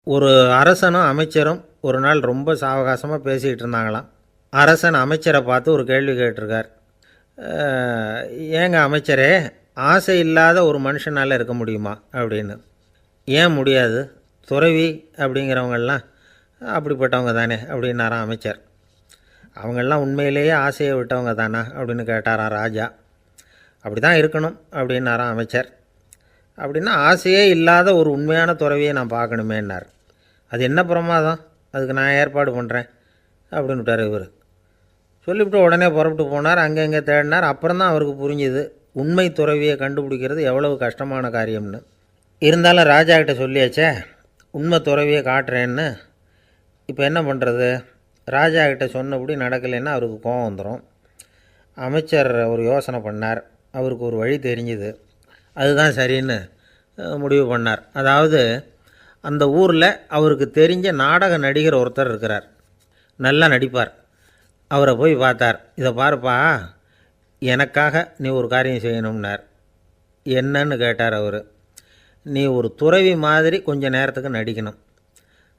ஒரு அரசனும் அமைச்சரும் ஒரு நாள் ரொம்ப சாவகாசமாக பேசிக்கிட்டு இருந்தாங்களாம். அரசன் அமைச்சரை பார்த்து ஒரு கேள்வி கேட்டிருக்கார். ஏங்க அமைச்சரே, ஆசை இல்லாத ஒரு மனுஷனால் இருக்க முடியுமா அப்படின்னு. ஏன் முடியாது, துறவி அப்படிங்கிறவங்கெல்லாம் அப்படிப்பட்டவங்க தானே அப்படின்னாராம் அமைச்சர். அவங்கெல்லாம் உண்மையிலேயே ஆசையை விட்டவங்க தானா அப்படின்னு கேட்டாராம் ராஜா. அப்படி தான் இருக்கணும் அப்படின்னாராம் அமைச்சர். அப்படின்னா ஆசையே இல்லாத ஒரு உண்மையான துறவியை நான் பார்க்கணுமேன்னார். அது என்ன பிரமாதம், அதுக்கு நான் ஏற்பாடு பண்ணுறேன் அப்படின்னு விட்டார் இவர். சொல்லிவிட்டு உடனே புறப்பட்டு போனார். அங்கே தேடினார். அப்புறம் தான் அவருக்கு புரிஞ்சுது உண்மை துறவியை கண்டுபிடிக்கிறது எவ்வளவு கஷ்டமான காரியம்னு. இருந்தாலும் ராஜா கிட்ட சொல்லியாச்சே உண்மை துறவியை காட்டுறேன்னு. இப்போ என்ன பண்ணுறது? ராஜா கிட்ட சொன்னபடி நடக்கலைன்னா அவருக்கு கோபம் வந்துடும். அமைச்சர் ஒரு யோசனை பண்ணார். அவருக்கு ஒரு வழி தெரிஞ்சுது. அதுதான் சரின்னு முடிவு பண்ணார். அதாவது அந்த ஊரில் அவருக்கு தெரிஞ்ச நாடக நடிகர் ஒருத்தர் இருக்கிறார், நல்லா நடிப்பார். அவரை போய் பார்த்தார். இதை பாருப்பா, எனக்காக நீ ஒரு காரியம் செய்யணும்னார். என்னன்னு கேட்டார் அவர். நீ ஒரு துறவி மாதிரி கொஞ்சம் நேரத்துக்கு நடிக்கணும்.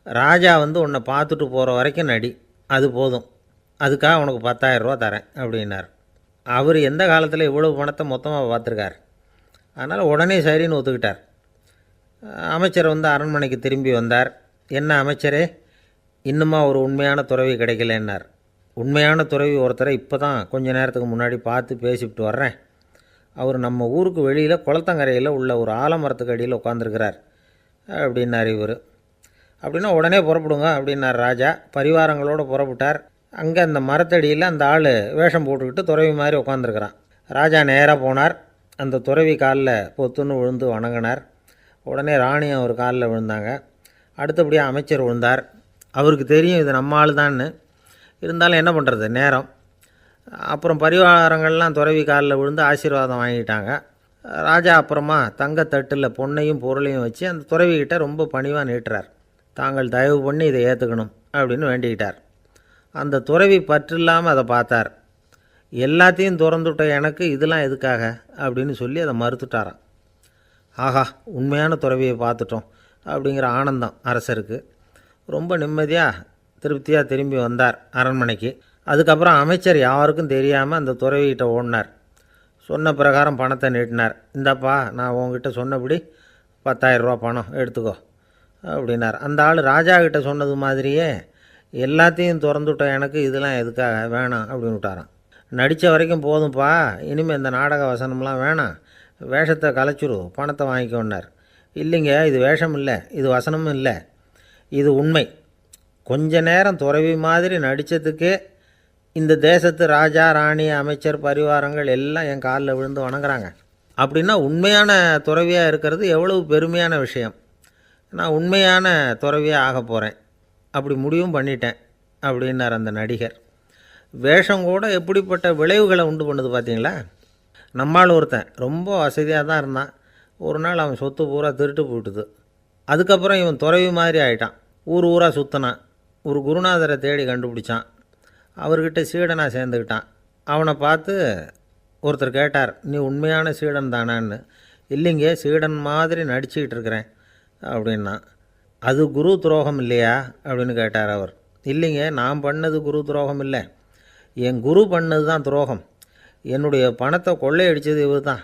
ராஜா உன்னை பார்த்துட்டு போகிற வரைக்கும் நடி, அது போதும். அதுக்காக உனக்கு 10,000 ரூபா தரேன் அப்படின்னார். அவர் எந்த காலத்தில் இவ்வளவு பணத்தை மொத்தமாக பார்த்துருக்கார். அதனால் உடனே சரின்னு ஒத்துக்கிட்டார். அமைச்சர் அரண்மனைக்கு திரும்பி வந்தார். என்ன அமைச்சரே, இன்னுமா ஒரு உண்மையான துறவி கிடைக்கலன்னார். உண்மையான துறவி ஒருத்தரை இப்போ தான் கொஞ்சம் நேரத்துக்கு முன்னாடி பார்த்து பேசிவிட்டு வர்றேன். அவர் நம்ம ஊருக்கு வெளியில் குளத்தங்கரையில் உள்ள ஒரு ஆலமரத்துக்கு அடியில் உட்காந்துருக்கிறார் அப்படின்னார் இவர். அப்படின்னா உடனே புறப்படுங்க அப்படின்னார் ராஜா. பரிவாரங்களோடு புறப்பட்டார். அங்கே அந்த மரத்தடியில் அந்த ஆள் வேஷம் போட்டுக்கிட்டு துறவி மாதிரி உட்காந்துருக்கிறான். ராஜா நேராக போனார். அந்த துறவி காலில் பொத்துன்னு விழுந்து வணங்கினார். உடனே ராணியும் அவர் காலில் விழுந்தாங்க. அடுத்தபடியாக அமைச்சர் விழுந்தார். அவருக்கு தெரியும் இது நம்ம ஆள் தான்னு. இருந்தாலும் என்ன பண்ணுறது, நேரம். அப்புறம் பரிவாரங்கள்லாம் துறவி காலில் விழுந்து ஆசீர்வாதம் வாங்கிட்டாங்க. ராஜா அப்புறமா தங்கத்தட்டில் பொன்னையும் பொருளையும் வச்சு அந்த துறவிக்கிட்ட ரொம்ப பணிவாக நீட்டுறார். தாங்கள் தயவு பண்ணி இதை ஏற்றுக்கணும் அப்படின்னு வேண்டிக்கிட்டார். அந்த துறவி பற்றில்லாமல் அதை பார்த்தார். எல்லாத்தையும் திறந்துவிட்ட எனக்கு இதெல்லாம் எதுக்காக அப்படின்னு சொல்லி அதை மறுத்துட்டாராம். ஆஹா, உண்மையான துறவியை பார்த்துட்டோம் அப்படிங்கிற ஆனந்தம் அரசருக்கு. ரொம்ப நிம்மதியாக திருப்தியாக திரும்பி வந்தார் அரண்மனைக்கு. அதுக்கப்புறம் அமைச்சர் யாருக்கும் தெரியாமல் அந்த துறவிகிட்ட ஓடினார். சொன்ன பிரகாரம் பணத்தை நீட்டினார். இந்தாப்பா, நான் உங்ககிட்ட சொன்னபடி 10,000 ரூபா பணம் எடுத்துக்கோ அப்படின்னார். அந்த ஆள் ராஜா கிட்ட சொன்னது மாதிரியே எல்லாத்தையும் திறந்துவிட்ட எனக்கு இதெல்லாம் எதுக்காக வேணாம் அப்படின்னு விட்டாராம். நடித்த வரைக்கும் போதும்ப்பா, இனிமேல் இந்த நாடக வசனம்லாம் வேணாம், வேஷத்தை கலைச்சிரு, பணத்தை வாங்கிக்கோன்னார். இல்லைங்க, இது வேஷம் இல்லை, இது வசனமும் இல்லை, இது உண்மை. கொஞ்ச நேரம் துறவி மாதிரி நடித்ததுக்கே இந்த தேசத்து ராஜா ராணி அமைச்சர் பரிவாரங்கள் எல்லாம் என் காலில் விழுந்து வணங்குறாங்க. அப்படின்னா உண்மையான துறவியாக இருக்கிறது எவ்வளவு பெருமையான விஷயம். நான் உண்மையான துறவியாக ஆக போகிறேன், அப்படி முடிவும் பண்ணிட்டேன் அப்படின்னார் அந்த நடிகர். வேஷம் கூட எப்படிப்பட்ட விளைவுகளை உண்டு பண்ணுது பார்த்தீங்களா. நம்மால் ஒருத்தன் ரொம்ப வசதியாக தான் இருந்தான். ஒரு நாள் அவன் சொத்து பூரா திருட்டு போட்டுது. அதுக்கப்புறம் இவன் துறவி மாதிரி ஆகிட்டான். ஊர் ஊராக சுற்றினான். ஒரு குருநாதரை தேடி கண்டுபிடிச்சான். அவர்கிட்ட சீடனாக சேர்ந்துக்கிட்டான். அவனை பார்த்து ஒருத்தர் கேட்டார், நீ உண்மையான சீடன் தானான்னு. இல்லைங்க, சீடன் மாதிரி நடிச்சுக்கிட்டு இருக்கிறேன் அப்படின்னா. அது குரு துரோகம் இல்லையா அப்படின்னு கேட்டார் அவர். இல்லைங்க, நான் பண்ணது குரு துரோகம் இல்லை, என் குரு பண்ணது தான் துரோகம். என்னுடைய பணத்தை கொள்ளையடித்தது இவர் தான்.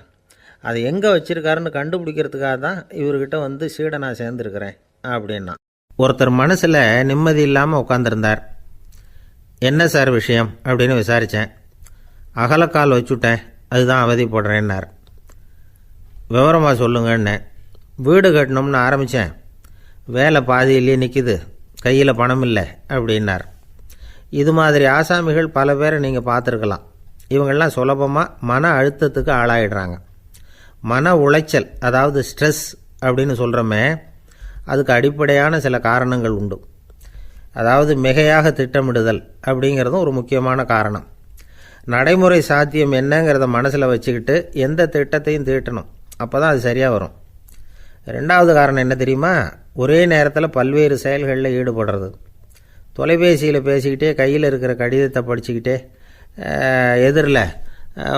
அதை எங்கே வச்சுருக்காருன்னு கண்டுபிடிக்கிறதுக்காக தான் இவர்கிட்ட சீடனாக சேர்ந்துருக்கிறேன் அப்படின்னா. ஒருத்தர் மனசில் நிம்மதி இல்லாமல் உட்காந்துருந்தார். என்ன சார் விஷயம் அப்படின்னு விசாரித்தேன். அகலக்கால் வச்சுட்டேன், அதுதான் அவதிப்படுறேன்னார். விவரமாக சொல்லுங்கன்னு. வீடு கட்டணும்னு ஆரம்பித்தேன், வேலை பாதியிலேயே நிற்கிது, கையில் பணம் இல்லை அப்படின்னார். இது மாதிரி ஆசாமிகள் பல பேரை நீங்கள் பார்த்துருக்கலாம். இவங்கெல்லாம் சுலபமாக மன அழுத்தத்துக்கு ஆளாயிடுறாங்க. மன உளைச்சல், அதாவது ஸ்ட்ரெஸ் அப்படின்னு சொல்கிறோமே, அதுக்கு அடிப்படையான சில காரணங்கள் உண்டு. அதாவது மிகையாக திட்டமிடுதல் அப்படிங்கிறதும் ஒரு முக்கியமான காரணம். நடைமுறை சாத்தியம் என்னங்கிறத மனசில் வச்சுக்கிட்டு எந்த திட்டத்தையும் தீட்டணும், அப்போ தான் அது சரியாக வரும். ரெண்டாவது காரணம் என்ன தெரியுமா? ஒரே நேரத்தில் பல்வேறு செயல்களில் ஈடுபடுறது. தொலைபேசியில் பேசிக்கிட்டே கையில் இருக்கிற கடிதத்தை படிச்சுக்கிட்டே எதிரில்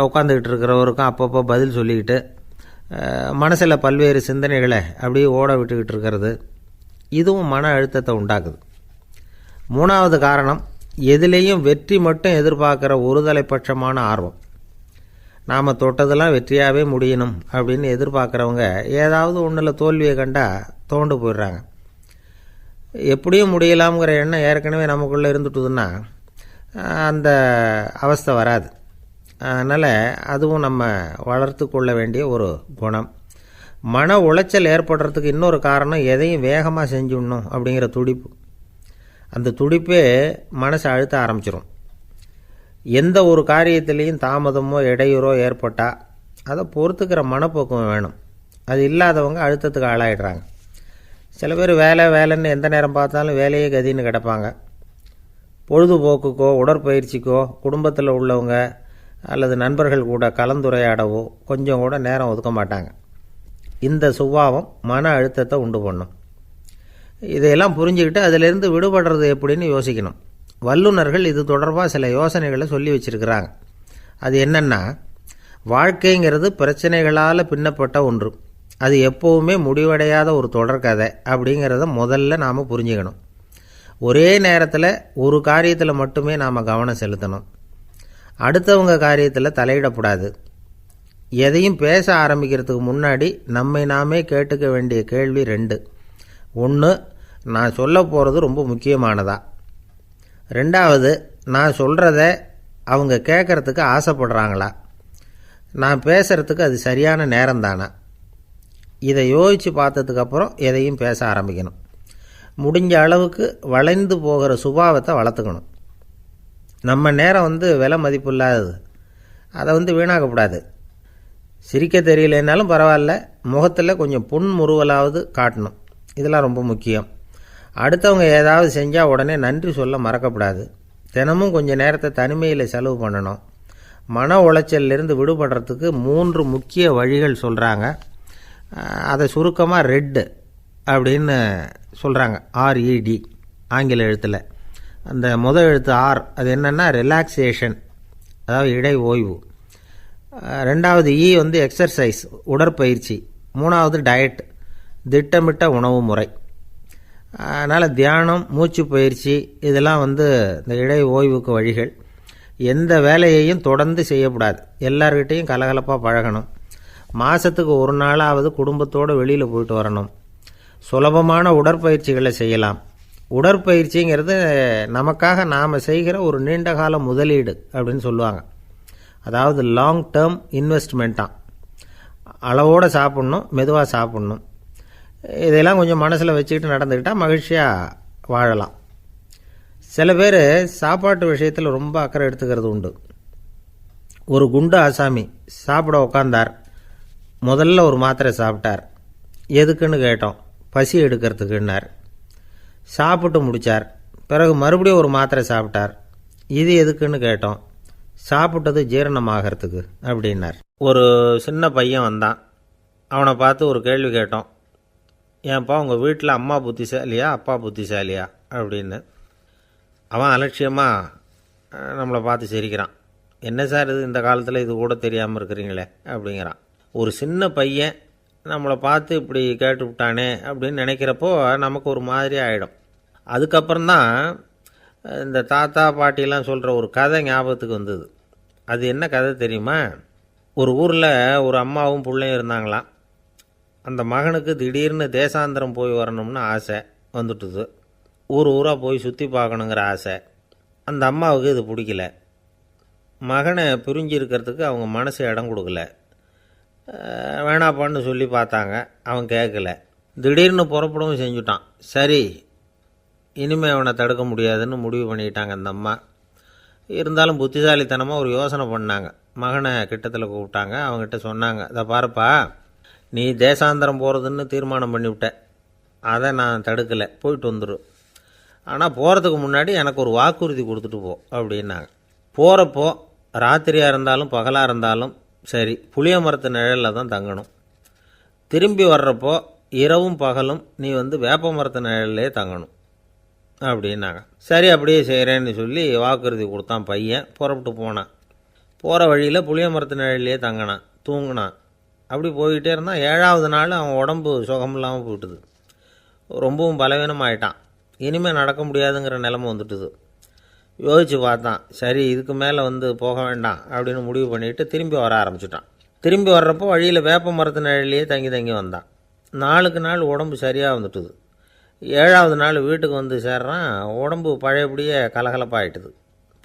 உட்காந்துக்கிட்டு இருக்கிறவருக்கும் அப்பப்போ பதில் சொல்லிக்கிட்டு மனசில் பல்வேறு சிந்தனைகளை அப்படியே ஓட விட்டுக்கிட்டு இருக்கிறது. இதுவும் மன அழுத்தத்தை உண்டாக்குது. 3வது காரணம், எதிலேயும் வெற்றி மட்டும் எதிர்பார்க்குற ஒருதலைப்பட்சமான ஆர்வம். நாம் தொட்டதெல்லாம் வெற்றியாகவே முடியணும் அப்படின்னு எதிர்பார்க்குறவங்க ஏதாவது ஒன்றில் தோல்வியை கண்டால் தோண்டு போயிடுறாங்க. எப்படியும் முடியலாம்ங்கிற எண்ணம் ஏற்கனவே நமக்குள்ளே இருந்துட்டுதுன்னா அந்த அவஸ்தை வராது. அதனால் அதுவும் நம்ம வளர்த்து கொள்ள வேண்டிய ஒரு குணம். மன உளைச்சல் ஏற்படுறதுக்கு இன்னொரு காரணம், எதையும் வேகமாக செஞ்சுடணும் அப்படிங்கிற துடிப்பு. அந்த துடிப்பே மனசை அழுத்த ஆரம்பிச்சிடும். எந்த ஒரு காரியத்திலையும் தாமதமோ இடையூறோ ஏற்பட்டால் அதை பொறுத்துக்கிற மனப்போக்கம் வேணும். அது இல்லாதவங்க அழுத்தத்துக்கு ஆளாயிடுறாங்க. சில பேர் வேலைன்னு எந்த நேரம் பார்த்தாலும் வேலையே கதின்னு கிடப்பாங்க. பொழுதுபோக்குக்கோ உடற்பயிற்சிக்கோ குடும்பத்தில் உள்ளவங்க அல்லது நண்பர்கள் கூட கலந்துரையாடவோ கொஞ்சம் கூட நேரம் ஒதுக்க மாட்டாங்க. இந்த சுபாவம் மன அழுத்தத்தை உண்டு பண்ணும். இதையெல்லாம் புரிஞ்சுக்கிட்டு அதிலிருந்து விடுபடுறது எப்படின்னு யோசிக்கணும். வல்லுநர்கள் இது தொடர்பாக சில யோசனைகளை சொல்லி வச்சுருக்கிறாங்க. அது என்னென்னா, வாழ்க்கைங்கிறது பிரச்சனைகளால் பின்னப்பட்ட ஒன்று. அது எப்போவுமே முடிவடையாத ஒரு தொடர்கதை அப்படிங்கிறத முதல்ல நாம் புரிஞ்சுக்கணும். ஒரே நேரத்தில் ஒரு காரியத்தில் மட்டுமே நாம் கவனம் செலுத்தணும். அடுத்தவங்க காரியத்தில் தலையிடக்கூடாது. எதையும் பேச ஆரம்பிக்கிறதுக்கு முன்னாடி நம்மை நாமே கேட்டுக்க வேண்டிய கேள்வி 2. 1, நான் சொல்ல போகிறது ரொம்ப முக்கியமானதா? 2வது, நான் சொல்கிறத அவங்க கேட்குறதுக்கு ஆசைப்படுறாங்களா? நான் பேசுகிறதுக்கு அது சரியான நேரம் தானா? இதை யோசித்து பார்த்ததுக்கப்புறம் எதையும் பேச ஆரம்பிக்கணும். முடிஞ்ச அளவுக்கு வளைந்து போகிற சுபாவத்தை வளர்த்துக்கணும். நம்ம நேரம் விலை மதிப்பு இல்லாதது. அதை வீணாக்கக்கூடாது. சிரிக்க தெரியலனாலும் பரவாயில்ல, முகத்தில் கொஞ்சம் புன்முறுவலாவது காட்டணும். இதெல்லாம் ரொம்ப முக்கியம். அடுத்தவங்க ஏதாவது செஞ்சால் உடனே நன்றி சொல்ல மறக்கக்கூடாது. தினமும் கொஞ்சம் நேரத்தை தனிமையில் செலவு பண்ணணும். மன உளைச்சலிருந்து விடுபடுறதுக்கு 3 முக்கிய வழிகள் சொல்கிறாங்க. அதை சுருக்கமாக ரெட் அப்படின்னு சொல்கிறாங்க. RED ஆங்கில எழுத்தில். அந்த முதல் எழுத்து R, அது என்னென்னா ரிலாக்ஸேஷன், அதாவது இடை ஓய்வு. 2வது E எக்ஸர்சைஸ், உடற்பயிற்சி. 3வது டயட், திட்டமிட்ட உணவு முறை. அதனால் தியானம், மூச்சு பயிற்சி இதெல்லாம் இந்த இடை ஓய்வுக்கு வழிகள். எந்த வேலையையும் தொடர்ந்து செய்யக்கூடாது. எல்லார்கிட்டையும் கலகலப்பாக பழகணும். மாதத்துக்கு ஒரு நாளாவது குடும்பத்தோடு வெளியில் போயிட்டு வரணும். சுலபமான உடற்பயிற்சிகளை செய்யலாம். உடற்பயிற்சிங்கிறது நமக்காக நாம் செய்கிற ஒரு நீண்டகால முதலீடு அப்படின்னு சொல்லுவாங்க. அதாவது லாங் டேர்ம் இன்வெஸ்ட்மெண்ட்டாக. அளவோடு சாப்பிட்ணும், மெதுவாக சாப்பிட்ணும். இதெல்லாம் கொஞ்சம் மனசில் வச்சுக்கிட்டு நடந்துக்கிட்டால் மகிழ்ச்சியாக வாழலாம். சில பேர் சாப்பாட்டு விஷயத்தில் ரொம்ப அக்கறை எடுத்துக்கிறது உண்டு. ஒரு குண்டு ஆசாமி சாப்பிட உக்காந்தார். முதல்ல ஒரு மாத்திரை சாப்பிட்டார். எதுக்குன்னு கேட்டோம். பசி எடுக்கிறதுக்குன்னார். சாப்பிட்டு முடித்தார். பிறகு மறுபடியும் ஒரு மாத்திரை சாப்பிட்டார். இது எதுக்குன்னு கேட்டோம். சாப்பிட்டது ஜீரணமாகறதுக்கு அப்படின்னார். ஒரு சின்ன பையன் வந்தான். அவனை பார்த்து ஒரு கேள்வி கேட்டோம். ஏன்ப்பா உங்கள் வீட்டில் அம்மா புத்திசாலியா அப்பா புத்திசாலியா அப்படின்னு. அவன் அலட்சியமாக நம்மளை பார்த்து சிரிக்கிறான். என்ன சார் இது, இந்த காலத்தில் இது கூட தெரியாமல் இருக்கிறீங்களே அப்படிங்கிறான். ஒரு சின்ன பையன் நம்மளை பார்த்து இப்படி கேட்டு விட்டானே அப்படின்னு நினைக்கிறப்போ நமக்கு ஒரு மாதிரி ஆகிடும். அதுக்கப்புறம்தான் இந்த தாத்தா பாட்டிலாம் சொல்கிற ஒரு கதை ஞாபகத்துக்கு வந்தது. அது என்ன கதை தெரியுமா? ஒரு ஊரில் ஒரு அம்மாவும் பிள்ளையும் இருந்தாங்களாம். அந்த மகனுக்கு திடீர்னு தேசாந்திரம் போய் வரணும்னு ஆசை வந்துட்டுது. ஊராக போய் சுற்றி பார்க்கணுங்கிற ஆசை. அந்த அம்மாவுக்கு இது பிடிக்கல. மகனை பிரிஞ்சு இருக்கிறதுக்கு அவங்க மனசு இடம் கொடுக்கல. வேணாப்பான்னு சொல்லி பார்த்தாங்க, அவன் கேட்கல. திடீர்னு புறப்படவும் செஞ்சுட்டான். சரி, இனிமேல் அவனை தடுக்க முடியாதுன்னு முடிவு பண்ணிட்டாங்க அந்த அம்மா. இருந்தாலும் புத்திசாலித்தனமாக ஒரு யோசனை பண்ணாங்க. மகனை கிட்டத்தில் கூப்பிட்டாங்க. அவங்ககிட்ட சொன்னாங்க, இதை பாருப்பா, நீ தேசாந்திரம் போகிறதுன்னு தீர்மானம் பண்ணிவிட்ட. அதை நான் தடுக்கலை, போயிட்டு வந்துடும். ஆனால் போகிறதுக்கு முன்னாடி எனக்கு ஒரு வாக்குறுதி கொடுத்துட்டு போ அப்படின்னாங்க. போகிறப்போ ராத்திரியாக இருந்தாலும் பகலாக இருந்தாலும் சரி, புளிய மரத்து நிழலில் தான் தங்கணும். திரும்பி வர்றப்போ இரவும் பகலும் நீ வேப்ப மரத்து நிழல்லே தங்கணும் அப்படின்னாங்க. சரி, அப்படியே செய்கிறேன்னு சொல்லி வாக்குறுதி கொடுத்தான் பையன். புறப்பட்டு போனான். போகிற வழியில் புளிய மரத்து நிழல்லையே தங்கினான், தூங்கினான். அப்படி போய்கிட்டே இருந்தான். 7வது நாள் அவன் உடம்பு சுகமில்லாமல் போயிட்டுது. ரொம்பவும் பலவீனமாயிட்டான். இனிமேல் நடக்க முடியாதுங்கிற நிலைமை வந்துட்டுது. யோசித்து பார்த்தான். சரி, இதுக்கு மேலே போக வேண்டாம் அப்படின்னு முடிவு பண்ணிவிட்டு திரும்பி வர ஆரம்பிச்சிட்டான். திரும்பி வர்றப்போ வழியில் வேப்ப மரத்து நிழலையே தங்கி தங்கி வந்தான். நாளுக்கு நாள் உடம்பு சரியாக வந்துட்டுது. 7ஆவது நாள் வீட்டுக்கு சேர்றான். உடம்பு பழையபடியே கலகலப்பாயிட்டுது.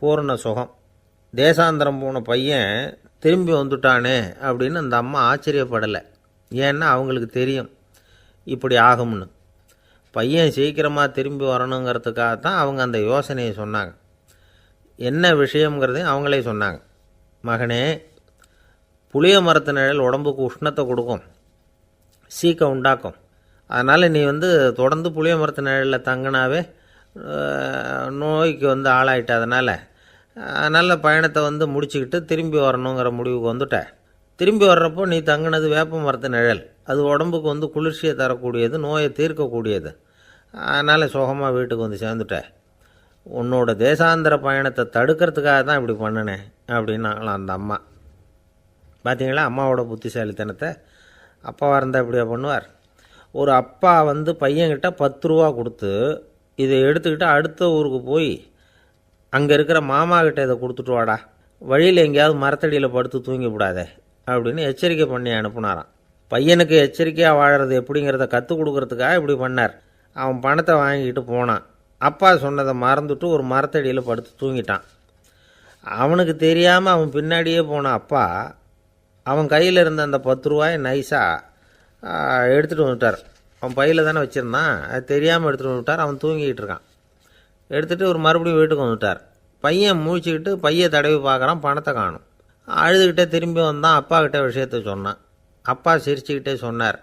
பூரண சுகம். தேசாந்திரம் போன பையன் திரும்பி வந்துட்டானே அப்படின்னு அந்த அம்மா ஆச்சரியப்படலை. ஏன்னா அவங்களுக்கு தெரியும் இப்படி ஆகும்னு. பையன் சீக்கிரமாக திரும்பி வரணுங்கிறதுக்காக தான் அவங்க அந்த யோசனையை சொன்னாங்க. என்ன விஷயங்கிறதையும் அவங்களே சொன்னாங்க. மகனே, புளிய மரத்து நிழல் உடம்புக்கு உஷ்ணத்தை கொடுக்கும், சீக்கம் உண்டாக்கும். அதனால் நீ தொடர்ந்து புளிய மரத்து நிழலில் தங்கினாவே நோய்க்கு ஆளாயிட்ட. அதனால் நல்ல பயணத்தை முடிச்சுக்கிட்டு திரும்பி வரணுங்கிற முடிவுக்கு வந்துட்ட. திரும்பி வர்றப்போ நீ தங்கினது வேப்ப மரத்து நிழல். அது உடம்புக்கு குளிர்ச்சியை தரக்கூடியது, நோயை தீர்க்கக்கூடியது. அதனால் சுகமாக வீட்டுக்கு சேர்ந்துட்ட. உன்னோட தேசாந்திர பயணத்தை தடுக்கிறதுக்காக தான் இப்படி பண்ணினேன் அப்படின்னாங்களாம் அந்த அம்மா. பார்த்தீங்களா அம்மாவோட புத்திசாலித்தனத்தை? அப்பாவாக இருந்தால் இப்படியா பண்ணுவார்? ஒரு அப்பா பையன்கிட்ட 10 ரூபா கொடுத்து இதை எடுத்துக்கிட்டு அடுத்த ஊருக்கு போய் அங்கே இருக்கிற மாமா கிட்ட இதை கொடுத்துட்டு வாடா, வழியில் எங்கேயாவது மரத்தடியில் படுத்து தூங்கி விடாதே அப்படின்னு எச்சரிக்கை பண்ணி அனுப்புனாராம். பையனுக்கு எச்சரிக்கையாக வாழறது எப்படிங்கிறத கற்றுக் கொடுக்கறதுக்காக இப்படி பண்ணார். அவன் பணத்தை வாங்கிட்டு போனான். அப்பா சொன்னதை மறந்துட்டு ஒரு மரத்தடியில் படுத்து தூங்கிட்டான். அவனுக்கு தெரியாமல் அவன் பின்னாடியே போன அப்பா அவன் கையில் இருந்த அந்த 10 ரூபாயை நைஸாக எடுத்துகிட்டு வந்துட்டார். அவன் பையில் தானே வச்சுருந்தான், அது தெரியாமல் எடுத்துகிட்டு வந்துட்டார். அவன் தூங்கிக்கிட்டு இருக்கான். எடுத்துகிட்டு ஒரு மறுபடியும் வீட்டுக்கு வந்துட்டார். பையன் முழிச்சுக்கிட்டு பையை தடவி பார்க்குறான், பணத்தை காணும். அழுதுகிட்டே திரும்பி வந்தான். அப்பா கிட்டே விஷயத்த சொன்னான். அப்பா சிரிச்சுக்கிட்டே சொன்னார்,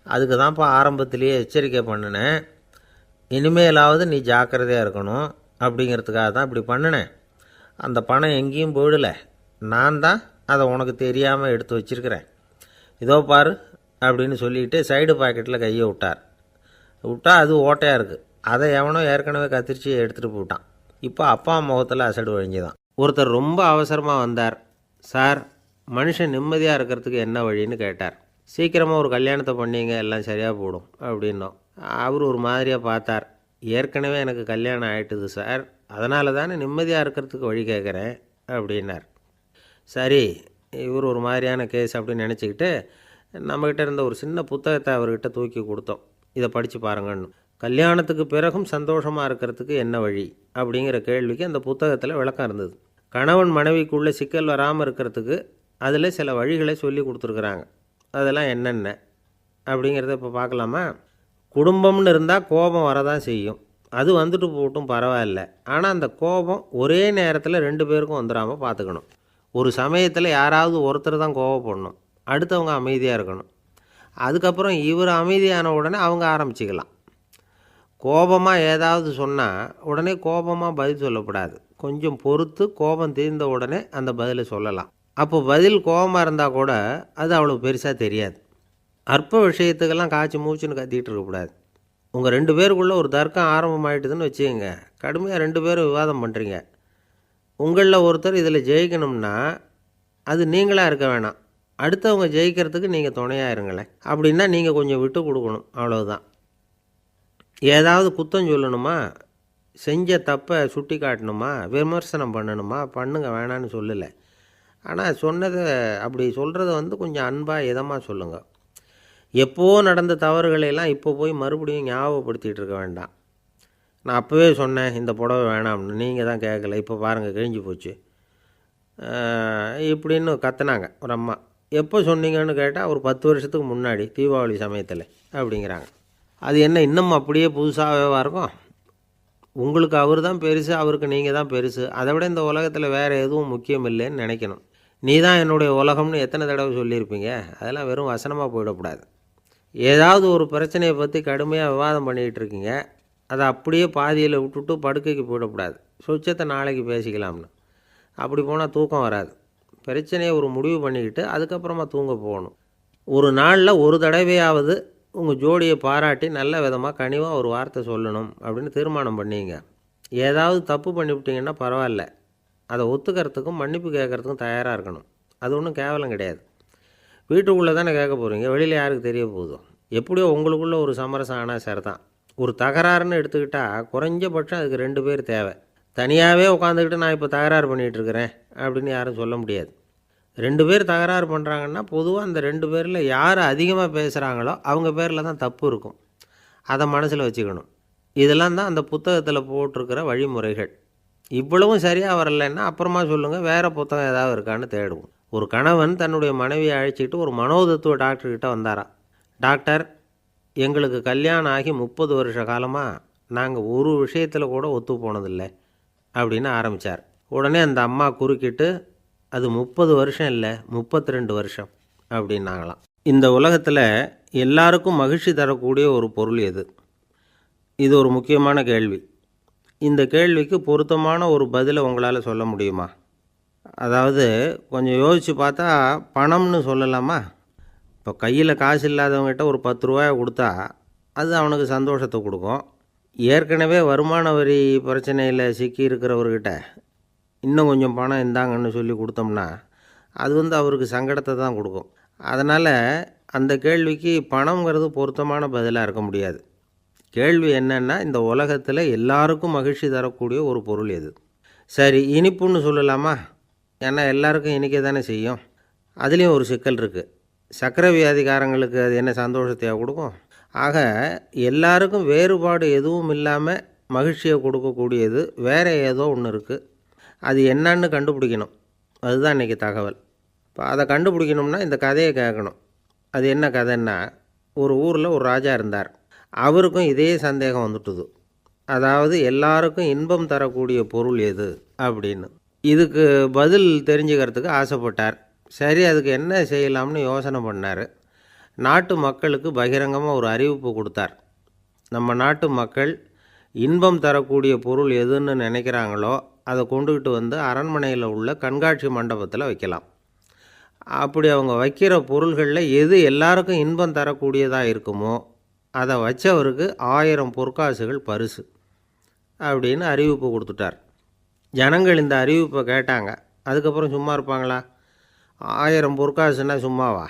அதுக்கு தான்ப்பா ஆரம்பத்திலேயே எச்சரிக்கை பண்ணினேன், இனிமேலாவது நீ ஜாக்கிரதையாக இருக்கணும் அப்படிங்கிறதுக்காக தான் இப்படி பண்ணினேன். அந்த பணம் எங்கேயும் போயிடலை, நான் தான் அதை உனக்கு தெரியாமல் எடுத்து வச்சிருக்கிறேன். இதோ பாரு அப்படின்னு சொல்லிவிட்டு சைடு பாக்கெட்டில் கையை விட்டா அது ஓட்டையாக இருக்குது. அதை எவனோ ஏற்கனவே கத்திரிச்சு எடுத்துகிட்டு போட்டான். இப்போ அப்பா முகத்தில் அசடு வழிஞ்சுதான். ஒருத்தர் ரொம்ப அவசரமாக வந்தார். சார், மனுஷன் நிம்மதியாக இருக்கிறதுக்கு என்ன வழின்னு கேட்டார். சீக்கிரமாக ஒரு கல்யாணத்தை பண்ணிங்க, எல்லாம் சரியாக போடும் அப்படின்னோம். அவர் ஒரு மாதிரியாக பார்த்தார். ஏற்கனவே எனக்கு கல்யாணம் ஆகிட்டுது சார், அதனால தானே நிம்மதியாக இருக்கிறதுக்கு வழி கேட்குறேன் அப்படின்னார். சரி, இவர் ஒரு மாதிரியான கேஸ் அப்படின்னு நினச்சிக்கிட்டு நம்மக்கிட்ட இருந்த ஒரு சின்ன புத்தகத்தை அவர்கிட்ட தூக்கி கொடுத்தோம். இதை படித்து பாருங்கன்னு. கல்யாணத்துக்கு பிறகும் சந்தோஷமாக இருக்கிறதுக்கு என்ன வழி அப்படிங்கிற கேள்விக்கு அந்த புத்தகத்தில் விளக்கம் இருந்தது. கணவன் மனைவிக்குள்ளே சிக்கல் வராமல் இருக்கிறதுக்கு அதில் சில வழிகளை சொல்லி கொடுத்துருக்குறாங்க. அதெல்லாம் என்னென்ன அப்படிங்கிறத இப்போ பார்க்கலாமா? குடும்பம்னு இருந்தால் கோபம் வரதான் செய்யும். அது வந்துட்டு போட்டும் பரவாயில்ல. ஆனால் அந்த கோபம் ஒரே நேரத்தில் 2 பேருக்கும் வந்துடாமல் பார்த்துக்கணும். ஒரு சமயத்தில் யாராவது ஒருத்தர் தான் கோபப்படணும், அடுத்தவங்க அமைதியாக இருக்கணும். அதுக்கப்புறம் இவர் அமைதியான உடனே அவங்க ஆரம்பிச்சிக்கலாம். கோபமாக ஏதாவது சொன்னால் உடனே கோபமாக பதில் சொல்லக்கூடாது. கொஞ்சம் பொறுத்து கோபம் தீர்ந்த உடனே அந்த பதிலை சொல்லலாம். அப்போ பதில் கோபமாக இருந்தால் கூட அது அவ்வளோ பெருசாக தெரியாது. அற்ப விஷயத்துக்கெல்லாம் காய்ச்சி மூச்சுன்னு கத்திக்கிட்டு இருக்கக்கூடாது. உங்கள் 2 பேருக்குள்ளே ஒரு தர்க்கம் ஆரம்பமாயிட்டுதுன்னு வச்சுக்கோங்க. கடுமையாக 2 பேரும் விவாதம் பண்ணுறீங்க. உங்களில் ஒருத்தர் இதில் ஜெயிக்கணும்னா அது நீங்களாக இருக்க வேணாம், அடுத்தவங்க ஜெயிக்கிறதுக்கு நீங்கள் துணையாக இருங்களேன். அப்படின்னா நீங்கள் கொஞ்சம் விட்டு கொடுக்கணும், அவ்வளோதான். ஏதாவது குத்தம் சொல்லணுமா, செஞ்ச தப்பை சுட்டி காட்டணுமா, விமர்சனம் பண்ணணுமா, பண்ணுங்க, வேணான்னு சொல்லலை. ஆனால் சொன்னதை அப்படி சொல்கிறத கொஞ்சம் அன்பாக இதமாக சொல்லுங்கள். எப்போது நடந்த தவறுகளையெல்லாம் இப்போ போய் மறுபடியும் ஞாபகப்படுத்திகிட்டு இருக்க வேண்டாம். நான் அப்போவே சொன்னேன் இந்த புடவை வேணாம்னு, நீங்கள் தான் கேட்கல, இப்போ பாருங்கள் கிழிஞ்சு போச்சு இப்படின்னு கத்துனாங்க ஒரு அம்மா. எப்போ சொன்னீங்கன்னு கேட்டால் ஒரு 10 வருஷத்துக்கு முன்னாடி தீபாவளி சமயத்தில் அப்படிங்கிறாங்க. அது என்ன இன்னும் அப்படியே புதுசாகவே இருக்கும்? உங்களுக்கு அவர் தான் பெருசு, அவருக்கு நீங்கள் தான் பெருசு. அதை விட இந்த உலகத்தில் வேறு எதுவும் முக்கியம் இல்லைன்னு நினைக்கணும். நீ தான் என்னுடைய உலகம்னு எத்தனை தடவை சொல்லியிருப்பீங்க? அதெல்லாம் வெறும் வசனமாக போயிடக்கூடாது. ஏதாவது ஒரு பிரச்சனையை பற்றி கடுமையாக விவாதம் பண்ணிக்கிட்டு இருக்கீங்க, அதை அப்படியே பாதியில் விட்டுட்டு படுக்கைக்கு போயிடக்கூடாது. சொச்சத்தை நாளைக்கு பேசிக்கலாம்னு. அப்படி போனால் தூக்கம் வராது. பிரச்சனையை ஒரு முடிவு பண்ணிக்கிட்டு அதுக்கப்புறமா தூங்க போகணும். ஒரு நாளில் ஒரு தடவையாவது உங்கள் ஜோடியை பாராட்டி நல்ல விதமாக கனிவாக ஒரு வார்த்தை சொல்லணும் அப்படின்னு தீர்மானம் பண்ணிங்க. ஏதாவது தப்பு பண்ணிவிட்டிங்கன்னா பரவாயில்ல, அதை ஒத்துக்கிறதுக்கும் மன்னிப்பு கேட்குறதுக்கும் தயாராக இருக்கணும். அது ஒன்றும் கேவலம் கிடையாது. வீட்டுக்குள்ளே தானே கேட்க போகிறீங்க, வெளியில் யாருக்கு தெரிய போகுதோ? எப்படியோ உங்களுக்குள்ளே ஒரு சமரசம் ஆனால் சரி தான். ஒரு தகராறுன்னு எடுத்துக்கிட்டால் குறைஞ்சபட்சம் அதுக்கு 2 பேர் தேவை. தனியாகவே உட்காந்துக்கிட்டு நான் இப்போ தகராறு பண்ணிகிட்ருக்கிறேன் அப்படின்னு யாரும் சொல்ல முடியாது. 2 பேர் தகராறு பண்ணுறாங்கன்னா பொதுவாக அந்த 2 பேரில் யார் அதிகமாக பேசுகிறாங்களோ அவங்க பேரில் தான் தப்பு இருக்கும். அதை மனசில் வச்சுக்கணும். இதெல்லாம் தான் அந்த புத்தகத்தில் போட்டிருக்கிற வழிமுறைகள். இவ்வளவும் சரியாக வரலைன்னா அப்புறமா சொல்லுங்கள், வேறு புத்தகம் ஏதாவது இருக்கான்னு தேடுவோம். ஒரு கணவன் தன்னுடைய மனைவியை அழைச்சிக்கிட்டு ஒரு மனோதத்துவ டாக்டர்கிட்ட வந்தாராம். டாக்டர், எங்களுக்கு கல்யாணம் ஆகி 30 வருஷ காலமாக நாங்கள் ஒரு விஷயத்தில் கூட ஒத்து போனதில்லை அப்படின்னு ஆரம்பித்தார். உடனே அந்த அம்மா குறுக்கிட்டு, அது 30 வருஷம் இல்லை, 32 வருஷம் அப்படின்னாங்களாம். இந்த உலகத்தில் எல்லாருக்கும் மகிழ்ச்சி தரக்கூடிய ஒரு பொருள் எது? இது ஒரு முக்கியமான கேள்வி. இந்த கேள்விக்கு பொருத்தமான ஒரு பதிலை உங்களால் சொல்ல முடியுமா? அதாவது கொஞ்சம் யோசித்து பார்த்தா பணம்னு சொல்லலாமா? இப்போ கையில் காசு இல்லாதவங்ககிட்ட ஒரு 10 ரூபாயை கொடுத்தா அது அவனுக்கு சந்தோஷத்தை கொடுக்கும். ஏற்கனவே வருமான வரி பிரச்சனையில் சிக்கி இருக்கிறவர்கிட்ட இன்னும் கொஞ்சம் பணம் இந்தாங்கன்னு சொல்லி கொடுத்தோம்னா அது அவருக்கு சங்கடத்தை தான் கொடுக்கும். அதனால் அந்த கேள்விக்கு பணங்கிறது பொருத்தமான பதிலாக இருக்க முடியாது. கேள்வி என்னென்னா, இந்த உலகத்தில் எல்லாருக்கும் மகிழ்ச்சி தரக்கூடிய ஒரு பொருள் எது? சரி, இனிப்புன்னு சொல்லலாமா? ஏன்னா எல்லாருக்கும் இனிக்க தானே செய்யும். அதுலேயும் ஒரு சிக்கல் இருக்குது. சர்க்கரை வியாதிக்காரங்களுக்கு அது என்ன சந்தோஷத்தையாக கொடுக்கும்? ஆக எல்லாருக்கும் வேறுபாடு எதுவும் இல்லாமல் மகிழ்ச்சியை கொடுக்கக்கூடியது வேறு ஏதோ ஒன்று இருக்குது. அது என்னன்னு கண்டுபிடிக்கணும். அதுதான் இன்றைக்கி தகவல். இப்போ அதை கண்டுபிடிக்கணும்னா இந்த கதையை கேட்கணும். அது என்ன கதைன்னா, ஒரு ஊரில் ஒரு ராஜா இருந்தார். அவருக்கும் இதே சந்தேகம் வந்துட்டுது. அதாவது எல்லாருக்கும் இன்பம் தரக்கூடிய பொருள் எது அப்படின்னு. இதுக்கு பதில் தெரிஞ்சுக்கிறதுக்கு ஆசைப்பட்டார். சரி, அதுக்கு என்ன செய்யலாம்னு யோசனை பண்ணார். நாட்டு மக்களுக்கு பகிரங்கமாக ஒரு அறிவிப்பு கொடுத்தார். நம்ம நாட்டு மக்கள் இன்பம் தரக்கூடிய பொருள் எதுன்னு நினைக்கிறாங்களோ அதை கொண்டுக்கிட்டு வந்து அரண்மனையில் உள்ள கண்காட்சி மண்டபத்தில் வைக்கலாம். அப்படி அவங்க வைக்கிற பொருள்களில் எது எல்லாருக்கும் இன்பம் தரக்கூடியதாக இருக்குமோ அதை வச்சவருக்கு 1000 பொற்காசுகள் பரிசு அப்படின்னு அறிவிப்பு கொடுத்துட்டார். ஜனங்கள் இந்த அறிவிப்பை கேட்டாங்க. அதுக்கப்புறம் சும்மா இருப்பாங்களா? 1000 பொற்காசுன்னா சும்மாவா?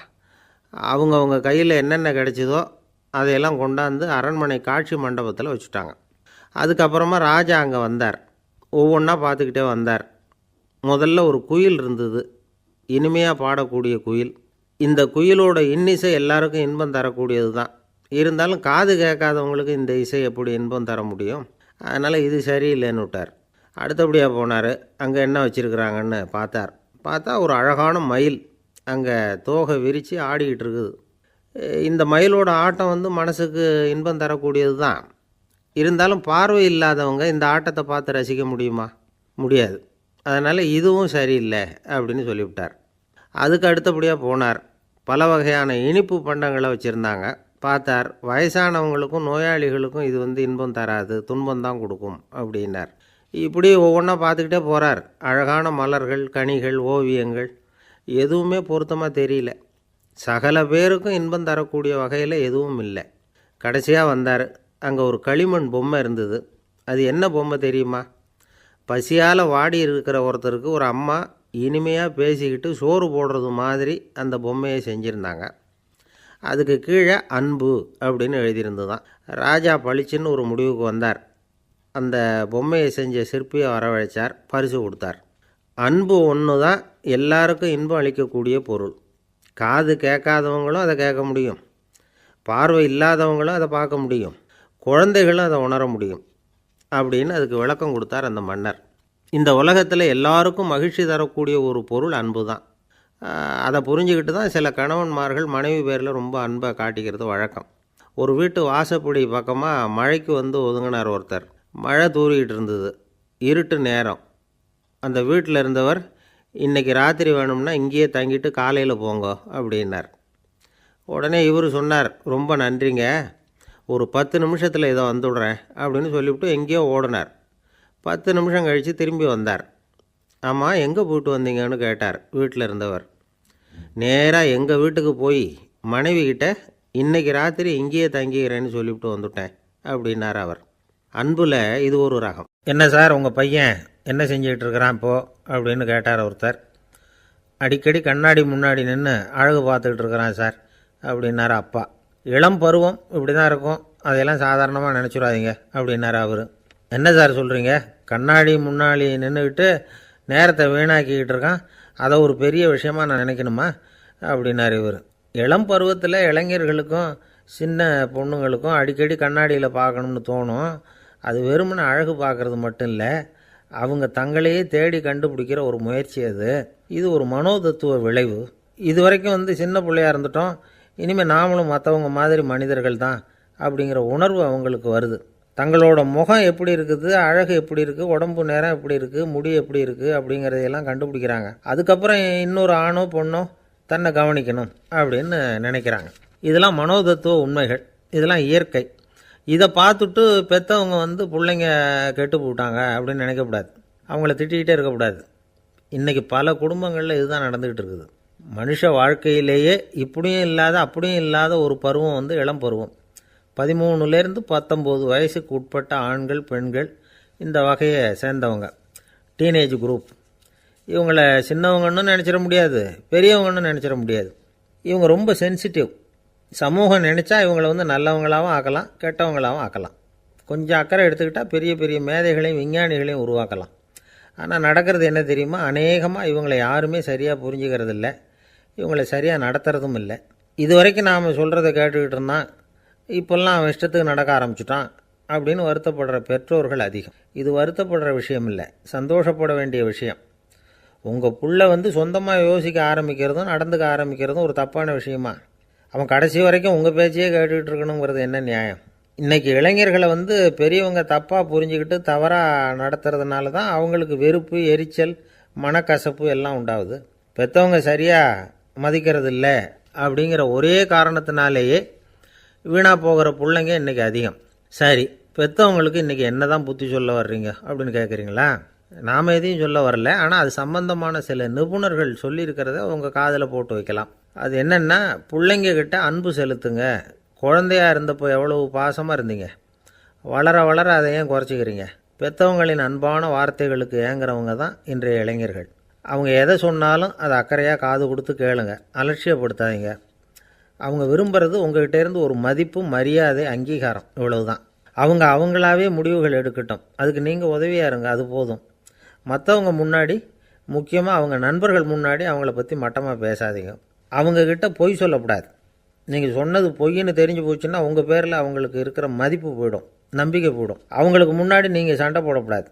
அவங்க கையில் என்னென்ன கிடைச்சதோ அதையெல்லாம் கொண்டாந்து அரண்மனை காட்சி மண்டபத்தில் வச்சுட்டாங்க. அதுக்கப்புறமா ராஜா அங்கே வந்தார். ஒவ்வொன்றா பார்த்துக்கிட்டே வந்தார். முதல்ல ஒரு குயில் இருந்தது, இனிமையாக பாடக்கூடிய குயில். இந்த குயிலோட இன்னிசை எல்லாருக்கும் இன்பம் தரக்கூடியது தான். இருந்தாலும் காது கேட்காதவங்களுக்கு இந்த இசை எப்படி இன்பம் தர முடியும்? அதனால் இது சரியில்லைன்னு விட்டார். அடுத்தபடியாக போனார். அங்கே என்ன வச்சுருக்குறாங்கன்னு பார்த்தா ஒரு அழகான மயில் அங்கே தோகை விரித்து ஆடிக்கிட்டு இருக்குது. இந்த மயிலோட ஆட்டம் மனசுக்கு இன்பம் தரக்கூடியது தான். இருந்தாலும் பார்வை இல்லாதவங்க இந்த ஆட்டத்தை பார்த்து ரசிக்க முடியுமா? முடியாது. அதனால் இதுவும் சரியில்லை அப்படின்னு சொல்லிவிட்டார். அதுக்கு அடுத்தபடியாக போனார். பல வகையான இனிப்பு பண்டங்களை வச்சுருந்தாங்க. பார்த்தார், வயசானவங்களுக்கும் நோயாளிகளுக்கும் இது இன்பம் தராது, துன்பம்தான் கொடுக்கும் அப்படின்னார். இப்படி ஒவ்வொன்றா பார்த்துக்கிட்டே போகிறார். அழகான மலர்கள், கனிகள், ஓவியங்கள் எதுவுமே பொருத்தமாக தெரியல. சகல பேருக்கும் இன்பம் தரக்கூடிய வகையில் எதுவும் இல்லை. கடைசியாக வந்தார். அங்கே ஒரு களிமண் பொம்மை இருந்தது. அது என்ன பொம்மை தெரியுமா? பசியால் வாடி இருக்கிற ஒருத்தருக்கு ஒரு அம்மா இனிமையாக பேசிக்கிட்டு சோறு போடுறது மாதிரி அந்த பொம்மையை செஞ்சுருந்தாங்க. அதுக்கு கீழே அன்பு அப்படின்னு எழுதியிருந்துதான். ராஜா பளிச்சுன்னு ஒரு முடிவுக்கு வந்தார். அந்த பொம்மையை செஞ்ச சிற்பியை வரவழைச்சார், பரிசு கொடுத்தார். அன்பு ஒன்று தான் எல்லாருக்கும் இன்பம் அளிக்கக்கூடிய பொருள். காது கேட்காதவங்களும் அதை கேட்க முடியும், பார்வை இல்லாதவங்களும் அதை பார்க்க முடியும், குழந்தைகளும் அதை உணர முடியும் அப்படின்னு அதுக்கு விளக்கம் கொடுத்தார் அந்த மன்னர். இந்த உலகத்தில் எல்லாருக்கும் மகிழ்ச்சி தரக்கூடிய ஒரு பொருள் அன்பு தான். அதை புரிஞ்சுக்கிட்டு தான் சில கணவன்மார்கள் மனைவி பேரில் ரொம்ப அன்பை காட்டிக்கிறது வழக்கம். ஒரு வீட்டு வாசப்படி பக்கமாக மழைக்கு ஒதுங்கினார் ஒருத்தர். மழை தூரிக்கிட்டு இருந்தது, இருட்டு நேரம். அந்த வீட்டில் இருந்தவர், இன்றைக்கி ராத்திரி வேணும்னா இங்கேயே தங்கிட்டு காலையில் போங்க அப்படின்னார். உடனே இவர் சொன்னார், ரொம்ப நன்றிங்க, ஒரு 10 நிமிஷத்தில் இதை வந்துவிடுறேன் அப்படின்னு சொல்லிவிட்டு எங்கேயோ ஓடினார். 10 நிமிஷம் கழித்து திரும்பி வந்தார். ஆமாம், எங்கே போயிட்டு வந்தீங்கன்னு கேட்டார் வீட்டில் இருந்தவர். நேராக எங்கள் வீட்டுக்கு போய் மனைவிக்கிட்ட இன்றைக்கி ராத்திரி இங்கேயே தங்கிக்கிறேன்னு சொல்லிவிட்டு வந்துட்டேன் அப்படின்னார் அவர். அன்புல இது ஒரு ரகம். என்ன சார், உங்கள் பையன் என்ன செஞ்சுக்கிட்டு இருக்கிறான் இப்போது அப்படின்னு கேட்டார் ஒருத்தர். அடிக்கடி கண்ணாடி முன்னாடி நின்று அழகு பார்த்துக்கிட்டு இருக்கிறான் சார் அப்படின்னார் அப்பா. இளம் பருவம் இப்படி தான் இருக்கும், அதையெல்லாம் சாதாரணமாக நினச்சிடாதீங்க அப்படின்னாரு அவர். என்ன சார் சொல்கிறீங்க, கண்ணாடி முன்னாடி நின்றுக்கிட்டு நேரத்தை வீணாக்கிக்கிட்டு இருக்கான், அதை ஒரு பெரிய விஷயமாக நான் நினைக்கணுமா அப்படின்னாரு இவர். இளம் பருவத்தில் இளைஞர்களுக்கும் சின்ன பொண்ணுங்களுக்கும் அடிக்கடி கண்ணாடியில் பார்க்கணும்னு தோணும். அது வெறுமனே அழகு பார்க்குறது மட்டும் இல்லை, அவங்க தங்களையே தேடி கண்டுபிடிக்கிற ஒரு முயற்சி அது. இது ஒரு மனோதத்துவ விளைவு. இது வரைக்கும் சின்ன பிள்ளையாக இருந்துட்டோம், இனிமேல் நாமளும் மற்றவங்க மாதிரி மனிதர்கள் தான் அப்படிங்கிற உணர்வு அவங்களுக்கு வருது. தங்களோட முகம் எப்படி இருக்குது, அழகு எப்படி இருக்குது, உடம்பு நேரம் எப்படி இருக்குது, முடி எப்படி இருக்குது அப்படிங்கிறதையெல்லாம் கண்டுபிடிக்கிறாங்க. அதுக்கப்புறம் இன்னொரு ஆணோ பொண்ணோ தன்னை கவனிக்கணும் அப்படின்னு நினைக்கிறாங்க. இதெல்லாம் மனோதத்துவ உண்மைகள், இதெல்லாம் இயற்கை. இதை பார்த்துட்டு பெற்றவங்க பிள்ளைங்க கெட்டு போட்டாங்க அப்படின்னு நினைக்கக்கூடாது, அவங்கள திட்டிக்கிட்டே இருக்கக்கூடாது. இன்றைக்கி பல குடும்பங்களில் இதுதான் நடந்துக்கிட்டு இருக்குது. மனுஷ வாழ்க்கையிலேயே இப்படியும் இல்லாத அப்படியும் இல்லாத ஒரு பருவம் இளம் பருவம். 13லேருந்து 19 வயசுக்கு உட்பட்ட ஆண்கள் பெண்கள் இந்த வகையை சேர்ந்தவங்க, டீனேஜ் குரூப். இவங்களை சின்னவங்கன்னு நினச்சிட முடியாது, பெரியவங்கன்னு நினச்சிட முடியாது. இவங்க ரொம்ப சென்சிட்டிவ். சமூகம் நினச்சா இவங்களை நல்லவங்களாகவும் ஆக்கலாம், கெட்டவங்களாகவும் ஆக்கலாம். கொஞ்சம் அக்கறை எடுத்துக்கிட்டால் பெரிய பெரிய மேதைகளையும் விஞ்ஞானிகளையும் உருவாக்கலாம். ஆனால் நடக்கிறது என்ன தெரியுமா, அநேகமாக இவங்களை யாருமே சரியாக புரிஞ்சுக்கிறது இல்லை, இவங்களை சரியாக நடத்துறதும் இல்லை. இது வரைக்கும் நாம் சொல்கிறத கேட்டுக்கிட்டு இருந்தான், இப்போல்லாம் அவன் இஷ்டத்துக்கு நடக்க ஆரம்பிச்சிட்டான் அப்படின்னு வருத்தப்படுற பெற்றோர்கள் அதிகம். இது வருத்தப்படுற விஷயம் இல்லை, சந்தோஷப்பட வேண்டிய விஷயம். உங்கள் புள்ள சொந்தமாக யோசிக்க ஆரம்பிக்கிறதும் நடந்துக்க ஆரம்பிக்கிறதும் ஒரு தப்பான விஷயமா? அவன் கடைசி வரைக்கும் உங்கள் பேச்சையே கேட்டுக்கிட்டு இருக்கணுங்கிறது என்ன நியாயம்? இன்றைக்கி இளைஞர்களை பெரியவங்க தப்பாக புரிஞ்சுக்கிட்டு தவறாக நடத்துறதுனால தான் அவங்களுக்கு வெறுப்பு, எரிச்சல், மனக்கசப்பு எல்லாம் உண்டாகுது. பெற்றவங்க சரியாக மதிக்கிறது இல்லை அப்படிங்கிற ஒரே காரணத்தினாலேயே வீணாக போகிற பிள்ளைங்க இன்றைக்கி அதிகம். சரி, பெற்றவங்களுக்கு இன்றைக்கி என்ன தான் புத்தி சொல்ல வர்றீங்க அப்படின்னு கேட்குறீங்களா? நாம் எதையும் சொல்ல வரல, ஆனால் அது சம்பந்தமான சில நிபுணர்கள் சொல்லியிருக்கிறத உங்கள் காதில் போட்டு வைக்கலாம். அது என்னென்னா, பிள்ளைங்க கிட்ட அன்பு செலுத்துங்க. குழந்தையாக இருந்தப்போ எவ்வளவு பாசமாக இருந்தீங்க, வளர வளர அதை ஏன் குறைச்சிக்கிறீங்க? பெற்றவங்களின் அன்பான வார்த்தைகளுக்கு ஏங்குறவங்க தான் இன்றைய இளைஞர்கள். அவங்க எதை சொன்னாலும் அதை அக்கறையாக காது கொடுத்து கேளுங்க, அலட்சியப்படுத்தாதீங்க. அவங்க விரும்புகிறது உங்கள்கிட்டேருந்து ஒரு மதிப்பு, மரியாதை, அங்கீகாரம், இவ்வளவு தான். அவங்க அவங்களாவே முடிவுகள் எடுக்கட்டும், அதுக்கு நீங்கள் உதவியாக இருங்க, அது போதும். மற்றவங்க முன்னாடி, முக்கியமாக அவங்க நண்பர்கள் முன்னாடி அவங்கள பற்றி மட்டமாக பேசாதீங்க. அவங்கக்கிட்ட பொய் சொல்லக்கூடாது. நீங்கள் சொன்னது பொய்ன்னு தெரிஞ்சு போச்சுன்னா உங்கள் பேரில் அவங்களுக்கு இருக்கிற மதிப்பு போயிடும், நம்பிக்கை போயிடும். அவங்களுக்கு முன்னாடி நீங்கள் சண்டை போடக்கூடாது.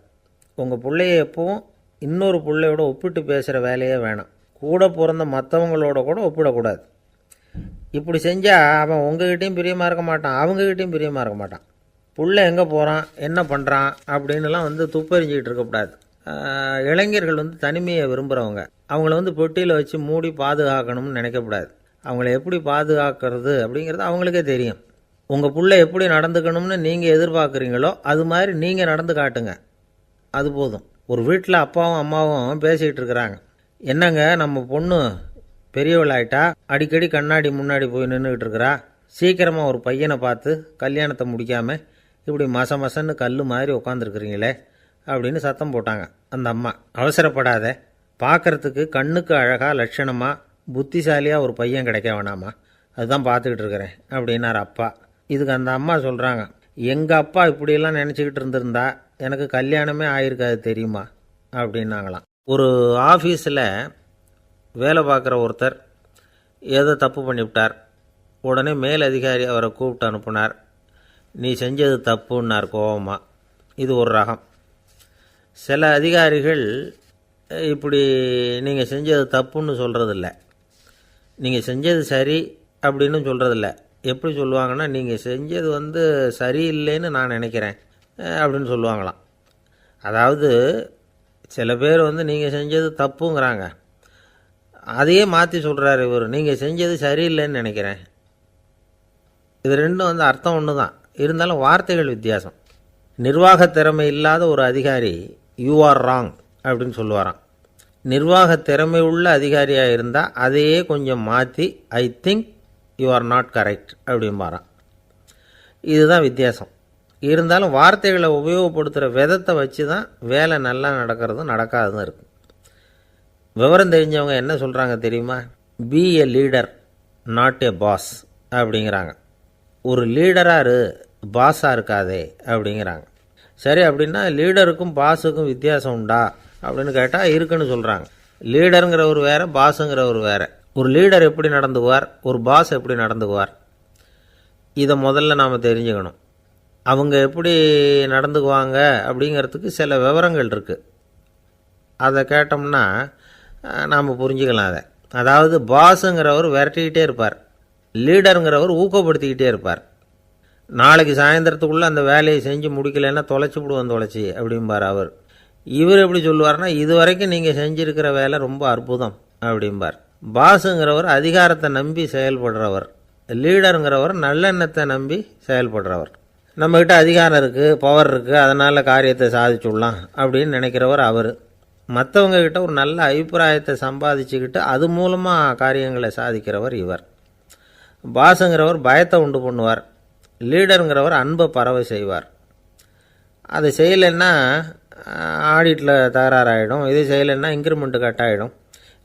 உங்கள் பிள்ளைய எப்பவும் இன்னொரு பிள்ளையோட ஒப்பிட்டு பேசுகிற வேலையே வேணாம். கூட பிறந்த மற்றவங்களோட கூட ஒப்பிடக்கூடாது. இப்படி செஞ்சால் அவன் உங்ககிட்டையும் பிரியமாக இருக்க மாட்டான், அவங்ககிட்டையும் பிரியமாக இருக்க மாட்டான். புள்ள எங்கே போகிறான், என்ன பண்ணுறான் அப்படின்னுலாம் துப்பறிஞ்சிக்கிட்டு இருக்கக்கூடாது. இளைஞர்கள் தனிமையை விரும்புகிறவங்க. அவங்கள பெட்டியில் வச்சு மூடி பாதுகாக்கணும்னு நினைக்கக்கூடாது. அவங்கள எப்படி பாதுகாக்கிறது அப்படிங்கிறது அவங்களுக்கே தெரியும். உங்கள் புள்ள எப்படி நடந்துக்கணும்னு நீங்கள் எதிர்பார்க்குறீங்களோ அது மாதிரி நீங்கள் நடந்து காட்டுங்க, அது போதும். ஒரு வீட்டில் அப்பாவும் அம்மாவும் பேசிக்கிட்டு இருக்கிறாங்க. என்னங்க, நம்ம பொண்ணு பெரியவளாயிட்டா, அடிக்கடி கண்ணாடி முன்னாடி போய் நின்றுக்கிட்டு இருக்கிறா, சீக்கிரமாக ஒரு பையனை பார்த்து கல்யாணத்தை முடிக்காமல் இப்படி மசன்னு கல் மாதிரி உட்காந்துருக்குறீங்களே அப்படின்னு சத்தம் போட்டாங்க அந்த அம்மா. அவசரப்படாத, பார்க்குறதுக்கு கண்ணுக்கு அழகாக லட்சணமாக புத்திசாலியாக ஒரு பையன் கிடைக்க வேணாமா, அதுதான் பார்த்துக்கிட்டு இருக்கிறேன் அப்படின்னார் அப்பா. இதுக்கு அந்த அம்மா சொல்கிறாங்க, எங்கள் அப்பா இப்படியெல்லாம் நினச்சிக்கிட்டு இருந்திருந்தா எனக்கு கல்யாணமே ஆயிருக்காது தெரியுமா அப்படின்னாங்களாம். ஒரு ஆஃபீஸில் வேலை பார்க்குற ஒருத்தர் ஏதோ தப்பு பண்ணிவிட்டார். உடனே மேல் அதிகாரி அவரை கூப்பிட்டு அனுப்புனார். நீ செஞ்சது தப்புன்னார் கோபமாக. இது ஒரு ரகம். சில அதிகாரிகள் இப்படி நீங்கள் செஞ்சது தப்புன்னு சொல்கிறதில்ல, நீங்கள் செஞ்சது சரி அப்படின்னு சொல்கிறதில்ல. எப்படி சொல்லுவாங்கன்னா, நீங்கள் செஞ்சது சரியில்லைன்னு நான் நினைக்கிறேன் அப்படின்னு சொல்லுவாங்களாம். அதாவது சில பேர் நீங்கள் செஞ்சது தப்புங்கிறாங்க, அதையே மாற்றி சொல்கிறார் இவர், நீங்கள் செஞ்சது சரியில்லைன்னு நினைக்கிறேன். இது ரெண்டும் அர்த்தம் ஒன்று தான், இருந்தாலும் வார்த்தைகள் வித்தியாசம். நிர்வாக திறமை இல்லாத ஒரு அதிகாரி யூ ஆர் ராங் அப்படின்னு சொல்லுவாராம். நிர்வாக திறமை உள்ள அதிகாரியாக இருந்தால் அதையே கொஞ்சம் மாற்றி I think you are not correct அப்படிம்பாராம். இதுதான் வித்தியாசம். இருந்தாலும் வார்த்தைகளை உபயோகப்படுத்துகிற விதத்தை வச்சு தான் வேலை நல்லா நடக்கிறதும் நடக்காததும் இருக்குது. விவரம் தெரிஞ்சவங்க என்ன சொல்கிறாங்க தெரியுமா? Be a leader not a boss அப்படிங்கிறாங்க. ஒரு லீடராக இரு, பாஸாக இருக்காதே அப்படிங்கிறாங்க. சரி, அப்படின்னா லீடருக்கும் பாஸுக்கும் வித்தியாசம் உண்டா அப்படின்னு கேட்டால் இருக்குன்னு சொல்கிறாங்க. லீடருங்கிறவர் வேறு, பாஸுங்கிறவர் வேறு. ஒரு லீடர் எப்படி நடந்துக்குவார், ஒரு பாஸ் எப்படி நடந்துக்குவார், இதை முதல்ல நாம் தெரிஞ்சுக்கணும். அவங்க எப்படி நடந்துக்குவாங்க அப்படிங்கிறதுக்கு சில விவரங்கள் இருக்குது. அதை கேட்டோம்னா நாம் புரிஞ்சுக்கலாம் அதை. அதாவது பாஸுங்கிறவர் விரட்டிக்கிட்டே இருப்பார், லீடருங்கிறவர் ஊக்கப்படுத்திக்கிட்டே இருப்பார். நாளைக்கு சாயந்தரத்துக்குள்ளே அந்த வேலையை செஞ்சு முடிக்கலைன்னா தொலைச்சி விடுவோம் தொலைச்சி அப்படிம்பார் அவர். இவர் எப்படி சொல்லுவார்னா, இது வரைக்கும் நீங்கள் செஞ்சுருக்கிற வேலை ரொம்ப அற்புதம் அப்படிம்பார். பாஸுங்கிறவர் அதிகாரத்தை நம்பி செயல்படுறவர், லீடருங்கிறவர் நல்லெண்ணத்தை நம்பி செயல்படுறவர். நம்மக்கிட்ட அதிகாரம் இருக்குது, பவர் இருக்குது, அதனால் காரியத்தை சாதிச்சுடலாம் அப்படின்னு நினைக்கிறவர் அவர். மற்றவங்கக்கிட்ட ஒரு நல்ல அபிப்பிராயத்தை சம்பாதிச்சுக்கிட்டு அது மூலமாக காரியங்களை சாதிக்கிறவர் இவர். பாஸுங்கிறவர் பயத்தை உண்டு பண்ணுவார், லீடருங்கிறவர் அன்பை பரவ செய்வார். அதை செய்யலைன்னா ஆடிட்டில் தகராறாயிடும், இது செய்யலைன்னா இன்க்ரிமெண்ட்டு கட் ஆகிடும்,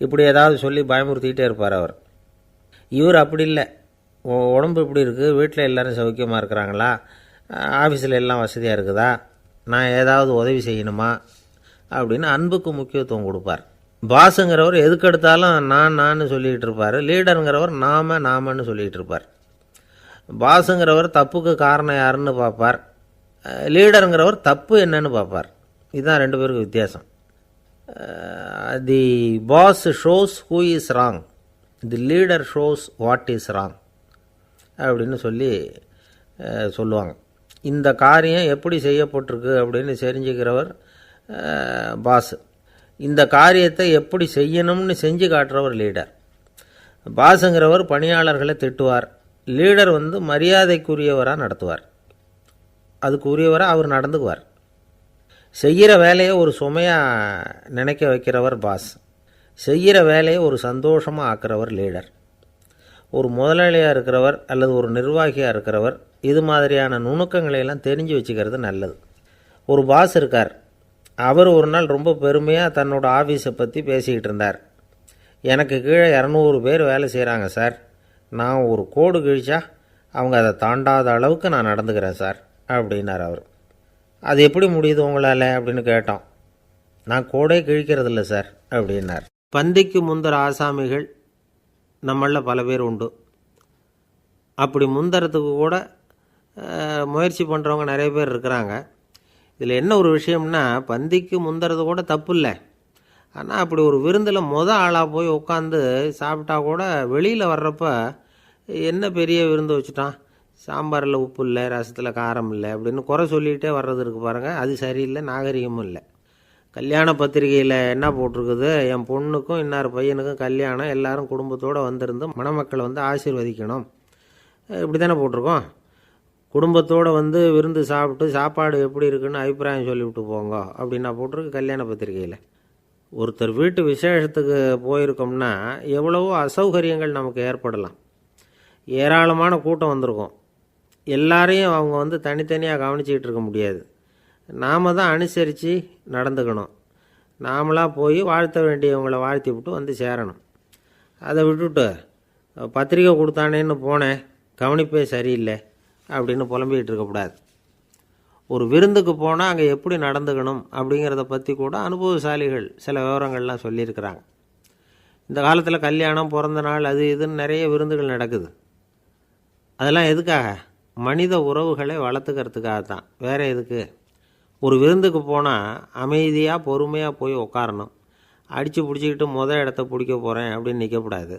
இப்படி ஏதாவது சொல்லி பயமுறுத்திக்கிட்டே இருப்பார் அவர். இவர் அப்படி இல்லை. உடம்பு இப்படி இருக்குது, வீட்டில் எல்லோரும் சௌக்கியமாக இருக்கிறாங்களா, ஆஃபீஸில் எல்லாம் வசதியாக இருக்குதா, நான் ஏதாவது உதவி செய்யணுமா அப்படின்னு அன்புக்கு முக்கியத்துவம் கொடுப்பார். பாஸுங்கிறவர் எதுக்கெடுத்தாலும் நான் சொல்லிகிட்டு இருப்பார், லீடருங்கிறவர் நாமன்னு சொல்லிகிட்டு இருப்பார். பாஸுங்கிறவர் தப்புக்கு காரணம் யாருன்னு பார்ப்பார், லீடருங்கிறவர் தப்பு என்னன்னு பார்ப்பார். இதுதான் ரெண்டு பேருக்கு வித்தியாசம். The boss shows who is wrong, the leader shows what is wrong அப்படின்னு சொல்லுவாங்க. இந்த காரியம் எப்படி செய்யப்பட்டிருக்கு அப்படின்னு தெரிஞ்சுக்கிறவர் பாஸ். இந்த காரியத்தை எப்படி செய்யணும்னு செஞ்சு காட்டுறவர் லீடர். பாஸுங்கிறவர் பணியாளர்களை திட்டுவார், லீடர் மரியாதைக்குரியவராக நடத்துவார், அதுக்குரியவராக அவர் நடந்துக்குவார். செய்கிற வேலையை ஒரு சுமையாக நினைக்க வைக்கிறவர் பாஸ், செய்கிற வேலையை ஒரு சந்தோஷமாக ஆக்கிறவர் லீடர். ஒரு முதலாளியாக இருக்கிறவர் அல்லது ஒரு நிர்வாகியாக இருக்கிறவர் இது மாதிரியான நுணுக்கங்களையெல்லாம் தெரிஞ்சு வச்சுக்கிறது நல்லது. ஒரு பாஸ் இருக்கார், அவர் ஒரு நாள் ரொம்ப பெருமையாக தன்னோட ஆஃபீஸை பற்றி பேசிக்கிட்டு இருந்தார். எனக்கு கீழே 200 பேர் வேலை செய்கிறாங்க சார், நான் ஒரு கோடு கிழிச்சா அவங்க அதை தாண்டாத அளவுக்கு நான் நடந்துக்கிறேன் சார் அப்படின்னார் அவர். அது எப்படி முடியுது உங்களால் அப்படின்னு கேட்டோம். நான் கோடே கிழிக்கிறதில்ல சார் அப்படின்னார். பந்திக்கு முந்தர ஆசாமிகள் நம்மளில் பல பேர் உண்டு. அப்படி முந்தறதுக்கு கூட முயற்சி பண்ணுறவங்க நிறைய பேர் இருக்கிறாங்க. இதில் என்ன ஒரு விஷயம்னா, பந்திக்கு முந்துறது கூட தப்பு இல்லை. ஆனால் அப்படி ஒரு விருந்தில் ஆளாக போய் உட்காந்து சாப்பிட்டா கூட வெளியில் வர்றப்ப என்ன பெரிய விருந்து வச்சுட்டான், சாம்பாரில் உப்பு இல்லை, ரசத்தில் காரம் இல்லை அப்படின்னு குறை சொல்லிகிட்டே வர்றது இருக்குது பாருங்கள், அது சரியில்லை, நாகரிகமும் இல்லை. கல்யாண பத்திரிகையில் என்ன போட்டிருக்குது, என் பொண்ணுக்கும் இன்னார் பையனுக்கும் கல்யாணம், எல்லாரும் குடும்பத்தோடு வந்திருந்து மணமக்களை ஆசீர்வதிக்கணும், இப்படி தானே போட்டிருக்கோம். குடும்பத்தோடு விருந்து சாப்பிட்டு சாப்பாடு எப்படி இருக்குன்னு அபிப்பிராயம் சொல்லிவிட்டு போங்க அப்படின்னா போட்டிருக்கு கல்யாண பத்திரிகையில். ஒருத்தர் வீட்டு விசேஷத்துக்கு போயிருக்கோம்னா எவ்வளவோ அசௌகரியங்கள் நமக்கு ஏற்படலாம். ஏராளமான கூட்டம் வந்திருக்கும், எல்லாரையும் அவங்க தனித்தனியாக கவனிச்சிக்கிட்டு இருக்க முடியாது. நாம் தான் அனுசரித்து நடந்துக்கணும். நாமளாக போய் வாழ்த்த வேண்டியவங்களை வாழ்த்தி விட்டு சேரணும். அதை விட்டுட்டு பத்திரிக்கை கொடுத்தானேன்னு போனேன், கவனிப்பே சரியில்லை அப்படின்னு புலம்பிக்கிட்டு இருக்கக்கூடாது. ஒரு விருந்துக்கு போனால் அங்கே எப்படி நடந்துக்கணும் அப்படிங்கிறத பற்றி கூட அனுபவசாலிகள் சில விவரங்கள்லாம் சொல்லியிருக்கிறாங்க. இந்த காலத்தில் கல்யாணம், பிறந்த நாள், அது இதுன்னு நிறைய விருந்துகள் நடக்குது. அதெல்லாம் எதுக்காக? மனித உறவுகளை வளர்த்துக்கிறதுக்காக தான், வேறு எதுக்கு? ஒரு விருந்துக்கு போனால் அமைதியாக பொறுமையாக போய் உட்காரணும். அடித்து பிடிச்சிக்கிட்டு இடத்த பிடிக்க போகிறேன் அப்படின்னு நிற்கக்கூடாது.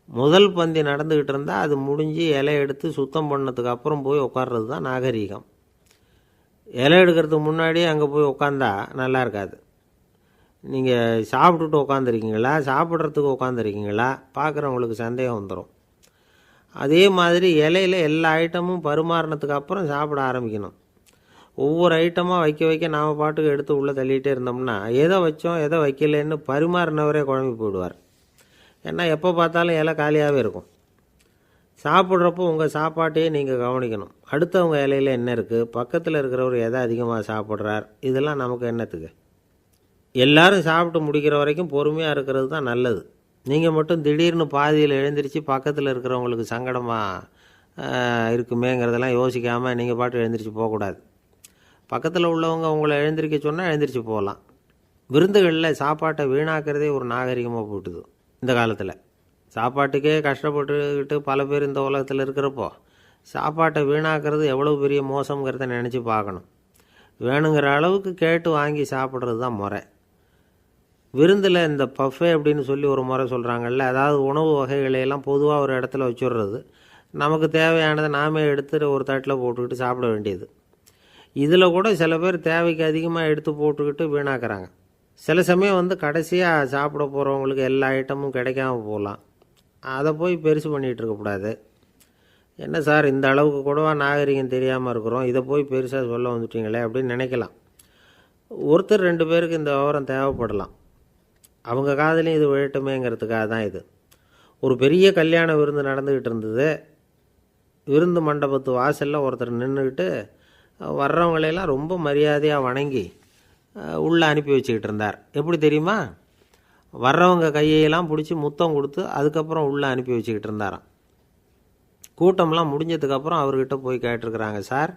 முதல் பந்தி நடந்துக்கிட்டு இருந்தால் அது முடிஞ்சு இலை எடுத்து சுத்தம் பண்ணதுக்கு அப்புறம் போய் உட்கார்றது தான் நாகரீகம். இலை எடுக்கிறதுக்கு முன்னாடியே அங்கே போய் உட்காந்தா நல்லா இருக்காது. நீங்கள் சாப்பிட்டுட்டு உட்காந்துருக்கீங்களா, சாப்பிட்றதுக்கு உட்காந்துருக்கீங்களா, பார்க்குறவங்களுக்கு சந்தேகம் வந்துடும். அதே மாதிரி இலையில் எல்லா ஐட்டமும் பரிமாறினதுக்கு அப்புறம் சாப்பிட ஆரம்பிக்கணும். ஒவ்வொரு ஐட்டமாக வைக்க நாம் பாட்டுக்கு எடுத்து உள்ளே தள்ளிகிட்டே இருந்தோம்னா எதை வச்சோம் எதை வைக்கலன்னு பரிமாறினவரே குழம்பி போயிடுவார். ஏன்னா எப்போ பார்த்தாலும் இலை காலியாகவே இருக்கும். சாப்பிட்றப்போ உங்கள் சாப்பாட்டையே நீங்கள் கவனிக்கணும். அடுத்தவங்க இலையில் என்ன இருக்குது, பக்கத்தில் இருக்கிறவர் எதை அதிகமாக சாப்பிட்றார், இதெல்லாம் நமக்கு என்னத்துக்கு? எல்லோரும் சாப்பிட்டு முடிக்கிற வரைக்கும் பொறுமையாக இருக்கிறது தான் நல்லது. நீங்கள் மட்டும் திடீர்னு பாதியில் எழுந்திரிச்சு பக்கத்தில் இருக்கிறவங்களுக்கு சங்கடமாக இருக்குமேங்கிறதெல்லாம் யோசிக்காமல் நீங்கள் பாட்டு எழுந்திரிச்சு போகக்கூடாது. பக்கத்தில் உள்ளவங்க உங்களை எழுந்திரிக்க சொன்னால் எழுந்திரிச்சு போகலாம். விருந்துகளில் சாப்பாட்டை வீணாக்கிறதே ஒரு நாகரிகமாக போட்டுது இந்த காலத்தில். சாப்பாட்டுக்கே கஷ்டப்பட்டுக்கிட்டு பல பேர் இந்த உலகத்தில் இருக்கிறப்போ சாப்பாட்டை வீணாக்கிறது எவ்வளோ பெரிய மோசங்கிறத நினச்சி பார்க்கணும். வேணுங்கிற அளவுக்கு கேட்டு வாங்கி சாப்பிட்றது தான் முறை. விருந்தில் இந்த பஃபே அப்படின்னு சொல்லி ஒரு முறை சொல்கிறாங்கல்ல, அதாவது உணவு வகைகளையெல்லாம் பொதுவாக ஒரு இடத்துல வச்சுடுறது, நமக்கு தேவையானதை நாமே எடுத்து ஒரு தட்டில் போட்டுக்கிட்டு சாப்பிட வேண்டியது. இதில் கூட சில பேர் தேவைக்கு அதிகமாக எடுத்து போட்டுக்கிட்டு வீணாக்குறாங்க. சில சமயம் கடைசியாக சாப்பிட போகிறவங்களுக்கு எல்லா ஐட்டமும் கிடைக்காம போகலாம். அதை போய் பெருசு பண்ணிகிட்டு இருக்கக்கூடாது. என்ன சார் இந்த அளவுக்கு கூடவா நாகரிகம் தெரியாமல் இருக்கிறோம், இதை போய் பெருசாக சொல்ல வந்துட்டீங்களே அப்படின்னு நினைக்கலாம். ஒருத்தர் 2 பேருக்கு இந்த விவரம் தேவைப்படலாம். அவங்க காதலையும் இது விழட்டுமேங்கிறதுக்காக தான் இது. ஒரு பெரிய கல்யாண விருந்து நடந்துக்கிட்டு இருந்தது. விருந்து மண்டபத்து வாசலில் ஒருத்தர் நின்றுக்கிட்டு வர்றவங்களையெல்லாம் ரொம்ப மரியாதையாக வணங்கி உள்ளே அனுப்பி வச்சுக்கிட்டு இருந்தார். எப்படி தெரியுமா? வர்றவங்க கையெல்லாம் பிடிச்சி முத்தம் கொடுத்து அதுக்கப்புறம் உள்ளே அனுப்பி வச்சுக்கிட்டு இருந்தாராம். கூட்டம்லாம் முடிஞ்சதுக்கப்புறம் அவர்கிட்ட போய் கேட்டிருக்கிறாங்க, சார்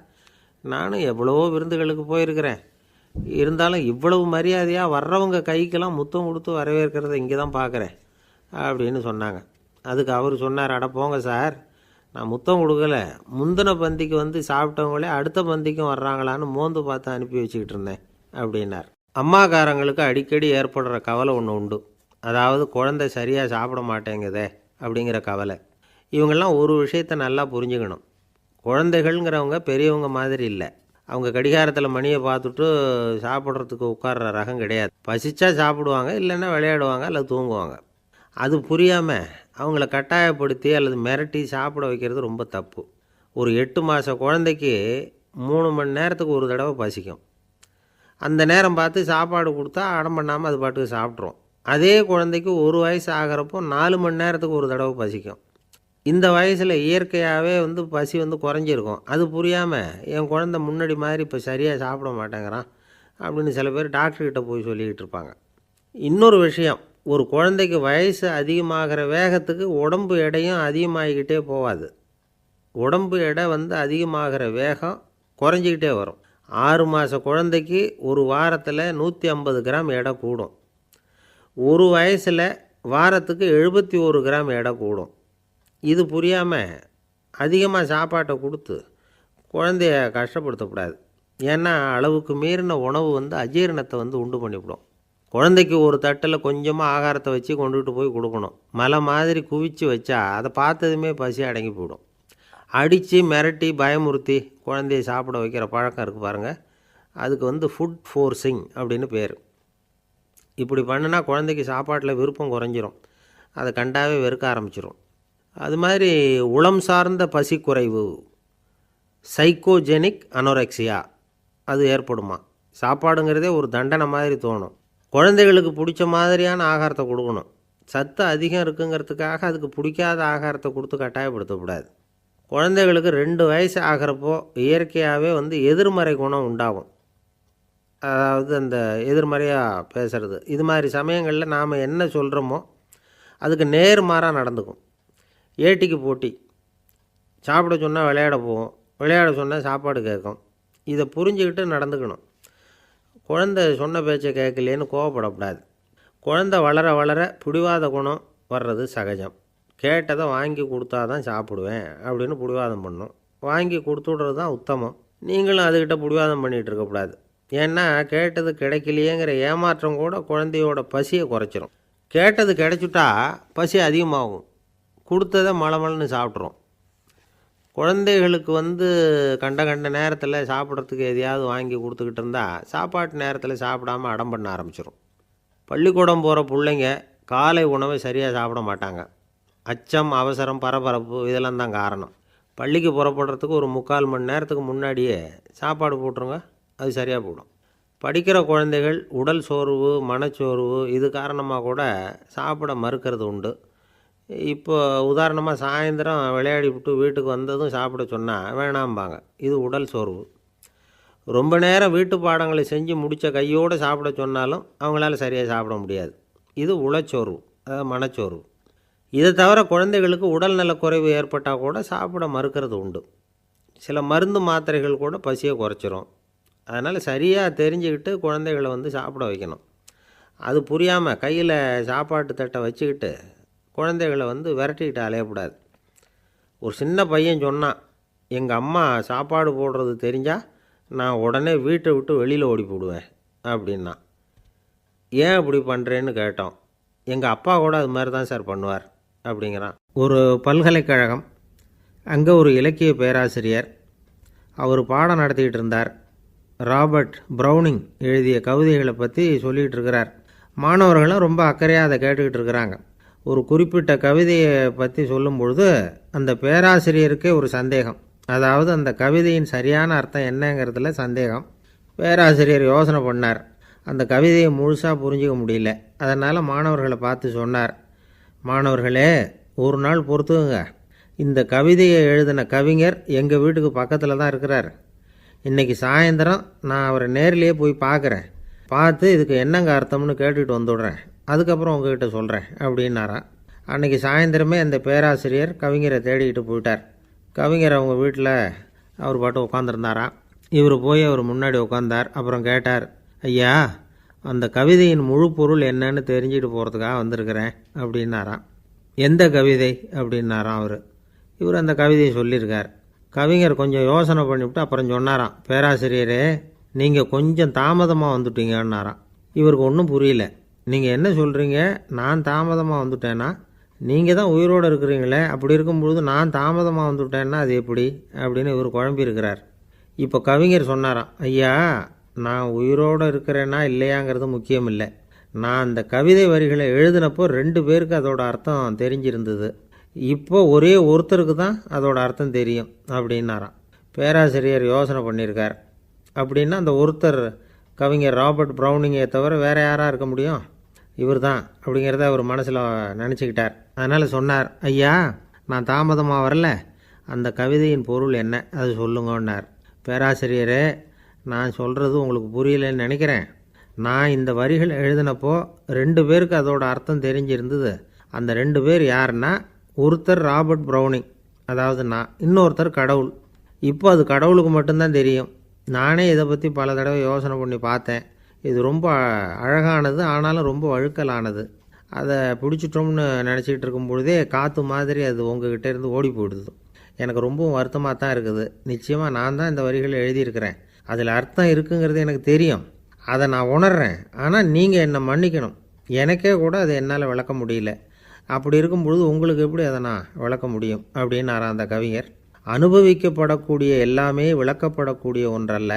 நானும் எவ்வளவோ விருந்துகளுக்கு போயிருக்கிறேன், இருந்தாலும் இவ்வளவு மரியாதையாக வர்றவங்க கைக்கெல்லாம் முத்தம் கொடுத்து வரவேற்கிறத இங்கே தான் பார்க்குறேன் அப்படின்னு சொன்னாங்க. அதுக்கு அவர் சொன்னார், அட போங்க சார், நான் முத்தம் கொடுக்கல, முந்தின பந்திக்கு சாப்பிட்டவங்களே அடுத்த பந்திக்கும் வர்றாங்களான்னு மோந்து பார்த்து அனுப்பி வச்சுக்கிட்டு இருந்தேன் அப்படின்னார். அம்மாக்காரங்களுக்கு அடிக்கடி ஏற்படுற கவலை ஒன்று உண்டு. அதாவது குழந்தை சரியாக சாப்பிட மாட்டேங்குதே அப்படிங்கிற கவலை. இவங்கெல்லாம் ஒரு விஷயத்தை நல்லா புரிஞ்சுக்கணும். குழந்தைகள்ங்கிறவங்க பெரியவங்க மாதிரி இல்லை. அவங்க கடிகாரத்தில் மணியை பார்த்துட்டு சாப்பிட்றதுக்கு உட்கார்ற ரகம் கிடையாது. பசிச்சா சாப்பிடுவாங்க, இல்லைன்னா விளையாடுவாங்க அல்லது தூங்குவாங்க. அது புரியாமல் அவங்கள கட்டாயப்படுத்தி அல்லது மிரட்டி சாப்பிட வைக்கிறது ரொம்ப தப்பு. ஒரு 8 மாத குழந்தைக்கு 3 மணி நேரத்துக்கு ஒரு தடவை பசிக்கும். அந்த நேரம் பார்த்து சாப்பாடு கொடுத்தா அடம் பண்ணாமல் அது பாட்டுக்கு சாப்பிட்றோம். அதே குழந்தைக்கு 1 வயசு ஆகிறப்போ 4 மணி நேரத்துக்கு ஒரு தடவை பசிக்கும். இந்த வயசில் இயற்கையாகவே பசி குறைஞ்சிருக்கும். அது புரியாமல் என் குழந்தை முன்னாடி மாதிரி இப்போ சரியாக சாப்பிட மாட்டேங்கிறான் அப்படின்னு சில பேர் டாக்டர்கிட்ட போய் சொல்லிக்கிட்டு இருப்பாங்க. இன்னொரு விஷயம், ஒரு குழந்தைக்கு வயசு அதிகமாகிற வேகத்துக்கு உடம்பு எடையும் அதிகமாகிக்கிட்டே போகாது. உடம்பு எடை அதிகமாகிற வேகம் குறைஞ்சிக்கிட்டே வரும். 6 மாத குழந்தைக்கு ஒரு வாரத்தில் 150 கிராம் எடை கூடும். ஒரு வயசில் வாரத்துக்கு 71 கிராம் எடை கூடும். இது புரியாமல் அதிகமாக சாப்பாட்டை கொடுத்து குழந்தைய கஷ்டப்படுத்தக்கூடாது. ஏன்னா அளவுக்கு மீறின உணவு அஜீரணத்தை உண்டு பண்ணிவிடும். குழந்தைக்கு ஒரு தட்டில் கொஞ்சமாக ஆகாரத்தை வச்சு கொண்டுகிட்டு போய் கொடுக்கணும். மலை மாதிரி குவிச்சு வச்சா அதை பார்த்ததுமே பசி அடங்கி போயிடும். அடித்து மிரட்டி பயமுறுத்தி குழந்தைய சாப்பிட வைக்கிற பழக்கம் இருக்குது பாருங்கள், அதுக்கு ஃபுட் ஃபோர்ஸிங் அப்படின்னு பேர். இப்படி பண்ணுனா குழந்தைக்கு சாப்பாட்டில் விருப்பம் குறைஞ்சிரும், அதை கண்டாவே வெறுக்க ஆரம்பிச்சிடும். அது மாதிரி உளம் சார்ந்த பசி குறைவு, சைக்கோஜெனிக் அனோரெக்சியா, அது ஏற்படுமா. சாப்பாடுங்கிறதே ஒரு தண்டனை மாதிரி தோணும். குழந்தைகளுக்கு பிடிச்ச மாதிரியான ஆகாரத்தை கொடுக்கணும். சத்து அதிகம் இருக்குங்கிறதுக்காக அதுக்கு பிடிக்காத ஆகாரத்தை கொடுத்து கட்டாயப்படுத்தக்கூடாது. குழந்தைகளுக்கு 2 வயசு ஆகிறப்போ இயற்கையாகவே எதிர்மறை குணம் உண்டாகும். அதாவது அந்த எதிர்மறையாக பேசுகிறது. இது மாதிரி சமயங்களில் நாம் என்ன சொல்கிறோமோ அதுக்கு நேர்மாறாக நடந்துக்கும். ஏட்டிக்கு போட்டி. சாப்பிட சொன்னால் விளையாட போவோம், விளையாட சொன்னால் சாப்பாடு கேட்கும். இதை புரிஞ்சுக்கிட்டு நடந்துக்கணும். குழந்தை சொன்ன பேச்சை கேட்கலேன்னு கோவப்படக்கூடாது. குழந்தை வளர வளர பிடிவாத குணம் வர்றது சகஜம். கேட்டதை வாங்கி கொடுத்தா தான் சாப்பிடுவேன் அப்படின்னு பிடிவாதம் பண்ணும். வாங்கி கொடுத்துடுறது தான் உத்தமம். நீங்களும் அதுக்கிட்ட பிடிவாதம் பண்ணிகிட்டு இருக்கக்கூடாது. ஏன்னா கேட்டது கிடைக்கலையேங்கிற ஏமாற்றம் கூட குழந்தையோட பசியை குறைச்சிரும். கேட்டது கிடைச்சிட்டா பசி அதிகமாகும். கொடுத்ததை மலமலன்னு சாப்பிட்றோம். குழந்தைகளுக்கு கண்ட கண்ட நேரத்தில் சாப்பிட்றதுக்கு எதையாவது வாங்கி கொடுத்துக்கிட்டு இருந்தால் சாப்பாட்டு நேரத்தில் சாப்பிடாமல் அடம் பண்ண ஆரம்பிச்சிடும். பள்ளிக்கூடம் போகிற பிள்ளைங்க காலை உணவை சரியாக சாப்பிட மாட்டாங்க. அச்சம், அவசரம், பரபரப்பு இதெல்லாம் தான் காரணம். பள்ளிக்கு புறப்படுறதுக்கு ஒரு 3/4 மணி நேரத்துக்கு முன்னாடியே சாப்பாடு போட்டுருங்க, அது சரியாக போடும். படிக்கிற குழந்தைகள் உடல் சோர்வு, மனச்சோர்வு இது காரணமாக கூட சாப்பிட மறுக்கிறது உண்டு. இப்போ உதாரணமாக சாயந்தரம் விளையாடி விட்டு வீட்டுக்கு வந்ததும் சாப்பிட சொன்னால் வேணாம்பாங்க. இது உடல் சோர்வு. ரொம்ப நேரம் வீட்டு பாடங்களை செஞ்சு முடித்த கையோடு சாப்பிட சொன்னாலும் அவங்களால சரியாக சாப்பிட முடியாது. இது உளச்சோர்வு, அதாவது மனச்சோர்வு. இதை தவிர குழந்தைகளுக்கு உடல் நலக்குறைவு ஏற்பட்டால் கூட சாப்பிட மறுக்கிறது உண்டு. சில மருந்து மாத்திரைகள் கூட பசியை குறைச்சிரும். அதனால் சரியாக தெரிஞ்சுக்கிட்டு குழந்தைகளை சாப்பிட வைக்கணும். அது புரியாமல் கையில் சாப்பாட்டு தட்டை வச்சுக்கிட்டு குழந்தைகளை விரட்டிக்கிட்டு அலையக்கூடாது. ஒரு சின்ன பையன் சொன்னான், எங்கள் அம்மா சாப்பாடு போடுறது தெரிஞ்சால் நான் உடனே வீட்டை விட்டு வெளியில் ஓடி போடுவேன் அப்படின்னா. ஏன் அப்படி பண்ணுறேன்னு கேட்டோம். எங்கள் அப்பா கூட அது மாதிரி தான் சார் பண்ணுவார் அப்படிங்கிறான். ஒரு பல்கலைக்கழகம், அங்கே ஒரு இலக்கிய பேராசிரியர், அவர் பாடம் நடத்திக்கிட்டு இருந்தார். ராபர்ட் ப்ரௌனிங் எழுதிய கவிதைகளை பற்றி சொல்லிகிட்டு இருக்கிறார். மாணவர்களும் ரொம்ப அக்கறையாக அதை கேட்டுக்கிட்டு இருக்கிறாங்க. ஒரு குறிப்பிட்ட கவிதையை பற்றி சொல்லும் பொழுது அந்த பேராசிரியருக்கே ஒரு சந்தேகம். அதாவது அந்த கவிதையின் சரியான அர்த்தம் என்னங்கிறதுல சந்தேகம். பேராசிரியர் யோசனை பண்ணார். அந்த கவிதையை முழுசாக புரிஞ்சிக்க முடியல. அதனால் மாணவர்களை பார்த்து சொன்னார், மாணவர்களே, ஒரு நாள் பொறுத்துக்குங்க. இந்த கவிதையை எழுதின கவிஞர் எங்கள் வீட்டுக்கு பக்கத்தில் தான் இருக்கிறார். இன்றைக்கி சாயந்தரம் நான் அவரை நேரிலேயே போய் பார்க்குறேன். பார்த்து இதுக்கு என்னங்க அர்த்தம்னு கேட்டுக்கிட்டு வந்துவிடுறேன். அதுக்கப்புறம் உங்ககிட்ட சொல்கிறேன் அப்படின்னாராம். அன்றைக்கி சாயந்தரமே அந்த பேராசிரியர் கவிஞரை தேடிக்கிட்டு போயிட்டார். கவிஞர் அவங்க வீட்டில் அவர் பாட்டு உட்காந்துருந்தாராம். இவர் போய் அவர் முன்னாடி உட்காந்தார். அப்புறம் கேட்டார், ஐயா, அந்த கவிதையின் முழு பொருள் என்னன்னு தெரிஞ்சுட்டு போகிறதுக்காக வந்திருக்கிறேன் அப்படின்னாராம். எந்த கவிதை அப்படின்னாராம் அவர். இவர் அந்த கவிதையை சொல்லியிருக்கார். கவிஞர் கொஞ்சம் யோசனை பண்ணிவிட்டு அப்புறம் சொன்னாராம், பேராசிரியரே, நீங்கள் கொஞ்சம் தாமதமாக வந்துட்டீங்கன்னாராம். இவருக்கு ஒன்றும் புரியல. நீங்கள் என்ன சொல்கிறீங்க? நான் தாமதமாக வந்துட்டேன்னா? நீங்கள் தான் உயிரோடு இருக்கிறீங்களே, அப்படி இருக்கும்பொழுது நான் தாமதமாக வந்துவிட்டேன்னா அது எப்படி அப்படின்னு இவர் குழம்பி இருக்கிறார். இப்போ கவிஞர் சொன்னாராம், ஐயா, நான் உயிரோடு இருக்கிறேன்னா இல்லையாங்கிறது முக்கியம் இல்லை. நான் அந்த கவிதை வரிகளை எழுதினப்போ 2 பேருக்கு அதோட அர்த்தம் தெரிஞ்சிருந்தது. இப்போ ஒரே ஒருத்தருக்கு தான் அதோட அர்த்தம் தெரியும் அப்படின்னாராம். பேராசிரியர் யோசனை பண்ணியிருக்கார். அப்படின்னா அந்த ஒருத்தர் கவிஞர் ராபர்ட் ப்ரௌனிங்கை தவிர வேறு யாராக இருக்க முடியும்? இவர் தான் அப்படிங்கிறத அவர் மனசில் நினச்சிக்கிட்டார். அதனால் சொன்னார், ஐயா, நான் தாமதமாக வரல, அந்த கவிதையின் பொருள் என்ன அது சொல்லுங்கன்னார். பேராசிரியரே, நான் சொல்கிறது உங்களுக்கு புரியலன்னு நினைக்கிறேன். நான் இந்த வரிகள் எழுதினப்போ 2 பேருக்கு அதோட அர்த்தம் தெரிஞ்சிருந்தது. அந்த 2 பேர் யாருன்னா, ஒருத்தர் ராபர்ட் ப்ரௌனிங், அதாவது நான், இன்னொருத்தர் கடவுள். இப்போ அது கடவுளுக்கு மட்டும்தான் தெரியும். நானே இதை பற்றி பல தடவை யோசனை பண்ணி பார்த்தேன். இது ரொம்ப அழகானது, ஆனாலும் ரொம்ப வழுக்கலானது. அதை பிடிச்சிட்டோம்னு நினச்சிக்கிட்டு இருக்கும் பொழுதே காற்று மாதிரி அது உங்ககிட்ட இருந்து ஓடி போயிடுது. எனக்கு ரொம்பவும் வருத்தமாக தான் இருக்குது. நிச்சயமாக நான் தான் இந்த வரிகளை எழுதியிருக்கிறேன். அதில் அர்த்தம் இருக்குங்கிறது எனக்கு தெரியும். அதை நான் உணர்றேன். ஆனால் நீங்கள் என்னை மன்னிக்கணும். எனக்கே கூட அதை என்னால் விளக்க முடியல. அப்படி இருக்கும் பொழுது உங்களுக்கு எப்படி அதை நான் விளக்க முடியும் அப்படின்னாரா அந்த கவிஞர். அனுபவிக்கப்படக்கூடிய எல்லாமே விளக்கப்படக்கூடிய ஒன்றல்ல,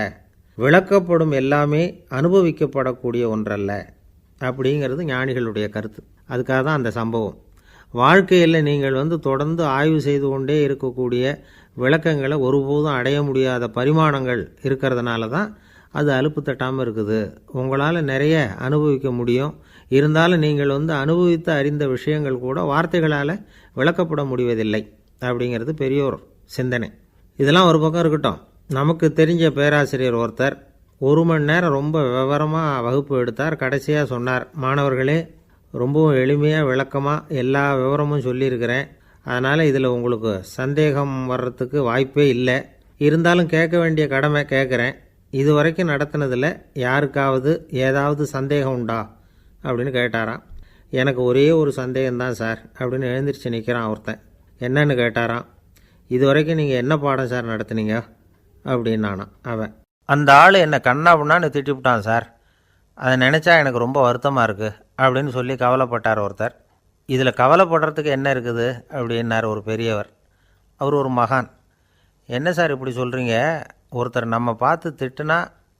விளக்கப்படும் எல்லாமே அனுபவிக்கப்படக்கூடிய ஒன்றல்ல அப்படிங்கிறது ஞானிகளுடைய கருத்து. அதுக்காக தான் அந்த சம்பவம். வாழ்க்கையில் நீங்கள் தொடர்ந்து ஆய்வு செய்து கொண்டே இருக்கக்கூடிய விளக்கங்களை ஒருபோதும் அடைய முடியாத பரிமாணங்கள் இருக்கிறதுனால தான் அது அலுப்பு தட்டாமல் இருக்குது. உங்களால் நிறைய அனுபவிக்க முடியும். இருந்தாலும் நீங்கள் அனுபவித்து அறிந்த விஷயங்கள் கூட வார்த்தைகளால் விளக்கப்பட முடிவதில்லை அப்படிங்கிறது பெரியோர் சிந்தனை. இதெல்லாம் ஒரு பக்கம் இருக்கட்டும். நமக்கு தெரிஞ்ச பேராசிரியர் ஒருத்தர் 1 மணி நேரம் ரொம்ப விவரமாக வகுப்பு எடுத்தார். கடைசியாக சொன்னார், மாணவர்களே, ரொம்பவும் எளிமையாக விளக்கமாக எல்லா விவரமும் சொல்லியிருக்கிறேன். அதனால் இதில் உங்களுக்கு சந்தேகம் வர்றதுக்கு வாய்ப்பே இல்லை. இருந்தாலும் கேட்க வேண்டிய கடமை கேட்குறேன். இது வரைக்கும் நடத்தினதில் யாருக்காவது ஏதாவது சந்தேகம் உண்டா அப்படின்னு கேட்டாராம். எனக்கு ஒரே ஒரு சந்தேகம்தான் சார் அப்படின்னு எழுந்திரிச்சு நிற்கிறான் ஒருத்தன். என்னன்னு கேட்டாராம். இது வரைக்கும் நீங்கள் என்ன பாடம் சார் நடத்துனீங்க அப்படின்னானா அவன். அந்த ஆள் என்னை கண்ணா புண்ணான்னு திட்டிவிட்டான் சார். அதை நினச்சா எனக்கு ரொம்ப வருத்தமாக இருக்குது அப்படின்னு சொல்லி கவலைப்பட்டார் ஒருத்தர். இதில் கவலைப்படுறதுக்கு என்ன இருக்குது அப்படின்னார் ஒரு பெரியவர். அவர் ஒரு மகான். என்ன சார் இப்படி சொல்கிறீங்க? ஒருத்தர் நம்ம பார்த்து திட்டுனா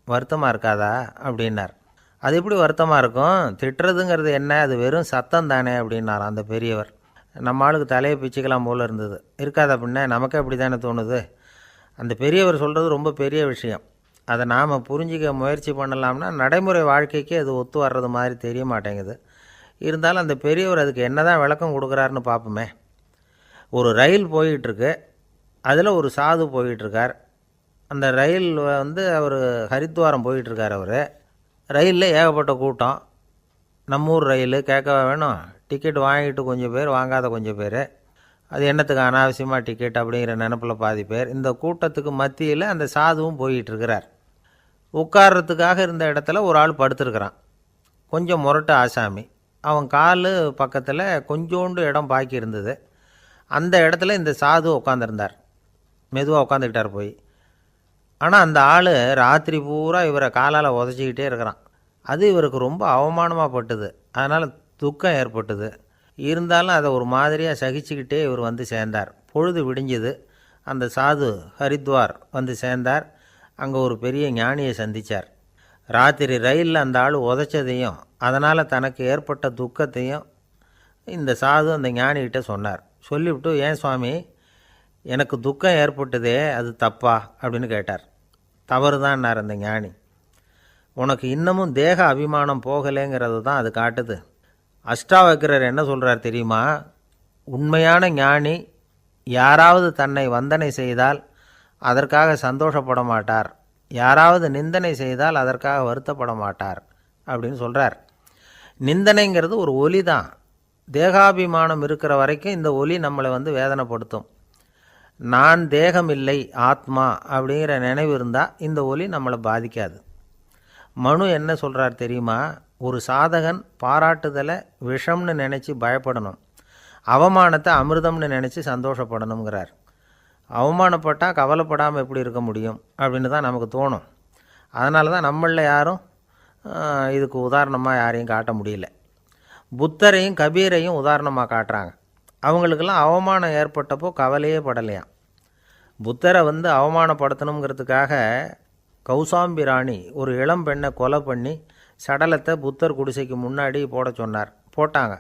வருத்தமாக இருக்காதா அப்படின்னார். அது எப்படி வருத்தமாக இருக்கும்? திட்டுறதுங்கிறது என்ன? அது வெறும் சத்தம் தானே அப்படின்னார் அந்த பெரியவர். நம்ம ஆளுக்கு தலையை பிச்சுக்கலாம் போல் இருந்தது. இருக்காது அப்படின்னா நமக்கே அப்படி தானே தோணுது. அந்த பெரியவர் சொல்கிறது ரொம்ப பெரிய விஷயம். அதை நாம் புரிஞ்சிக்க முயற்சி பண்ணலாம்னா நடைமுறை வாழ்க்கைக்கு அது ஒத்து வர்றது மாதிரி தெரிய மாட்டேங்குது. இருந்தாலும் அந்த பெரியவர் அதுக்கு என்ன தான் விளக்கம் கொடுக்குறாருன்னு பார்ப்போமே. ஒரு ரயில் போயிட்டுருக்கு. அதில் ஒரு சாது போயிட்டுருக்கார். அந்த ரயில் அவர் ஹரித்வாரம் போயிட்டுருக்கார். அவர் ரயிலில் ஏகப்பட்ட கூட்டம். நம்ம ஊர் ரயில் கேட்கவா வேணும்? டிக்கெட் வாங்கிட்டு கொஞ்சம் பேர், வாங்காத கொஞ்சம் பேர். அது என்னத்துக்கு அனாவசியமாக டிக்கெட் அப்படிங்கிற நினப்பில் பாதி பேர். இந்த கூட்டத்துக்கு மத்தியில் அந்த சாதுவும் போயிட்டுருக்கிறார். உட்கார்றதுக்காக இருந்த இடத்துல ஒரு ஆள் படுத்துருக்கிறான். கொஞ்சம் முரட்டு ஆசாமி. அவன் கால் பக்கத்தில் கொஞ்சோண்டு இடம் பாக்கி இருந்தது. அந்த இடத்துல இந்த சாது உட்காந்துருந்தார். மெதுவாக உட்காந்துக்கிட்டார் போய். ஆனால் அந்த ஆள் ராத்திரி பூரா இவரை காலால் உதச்சிக்கிட்டே இருக்கிறான். அது இவருக்கு ரொம்ப அவமானமாக பட்டுது. அதனால் துக்கம் ஏற்பட்டுது. இருந்தாலும் அதை ஒரு மாதிரியாக சகிச்சுக்கிட்டே இவர் வந்து சேர்ந்தார். பொழுது விடிஞ்சுது. அந்த சாது ஹரித்வார் வந்து சேர்ந்தார். அங்கே ஒரு பெரிய ஞானியை சந்தித்தார். ராத்திரி ரயிலில் அந்த ஆள் உதைச்சதையும் அதனால் தனக்கு ஏற்பட்ட துக்கத்தையும் இந்த சாது அந்த ஞானிகிட்ட சொன்னார். சொல்லிவிட்டு, ஏன் சுவாமி, எனக்கு துக்கம் ஏற்பட்டதே அது தப்பா அப்படின்னு கேட்டார். தவறு தான்னார் அந்த ஞானி. உனக்கு இன்னமும் தேக அபிமானம் போகலைங்கிறது தான் அது காட்டுது. அஷ்டாவக்கிரர் என்ன சொல்கிறார் தெரியுமா? உண்மையான ஞானி யாராவது தன்னை வந்தனை செய்தால் அதற்காக சந்தோஷப்பட மாட்டார், யாராவது நிந்தனை செய்தால் அதற்காக வருத்தப்பட மாட்டார் அப்படின்னு சொல்கிறார். நிந்தனைங்கிறது ஒரு ஒலி தான். தேகாபிமானம் இருக்கிற வரைக்கும் இந்த ஒலி நம்மளை வந்து வேதனைப்படுத்தும். நான் தேகம் இல்லை, ஆத்மா அப்படிங்கிற நினைவு இருந்தால் இந்த ஒலி நம்மளை பாதிக்காது. மனு என்ன சொல்கிறார் தெரியுமா? ஒரு சாதகன் பாராட்டுதலை விஷம்னு நினச்சி பயப்படணும், அவமானத்தை அமிர்தம்னு நினச்சி சந்தோஷப்படணுங்கிறார். அவமானப்பட்டால் கவலைப்படாமல் எப்படி இருக்க முடியும் அப்படின்னு தான் நமக்கு தோணும். அதனால தான் நம்மளில் யாரும் இதுக்கு உதாரணமாக யாரையும் காட்ட முடியல. புத்தரையும் கபீரையும் உதாரணமாக காட்டுறாங்க. அவங்களுக்கெல்லாம் அவமானம் ஏற்பட்டப்போ கவலையே படலையாம். புத்தரை வந்து அவமானப்படுத்தணுங்கிறதுக்காக கௌசாம்பி ராணி ஒரு இளம் பெண்ணை கொலை பண்ணி சடலத்தை புத்தர் குடிசைக்கு முன்னாடி போட சொன்னார். போட்டாங்க.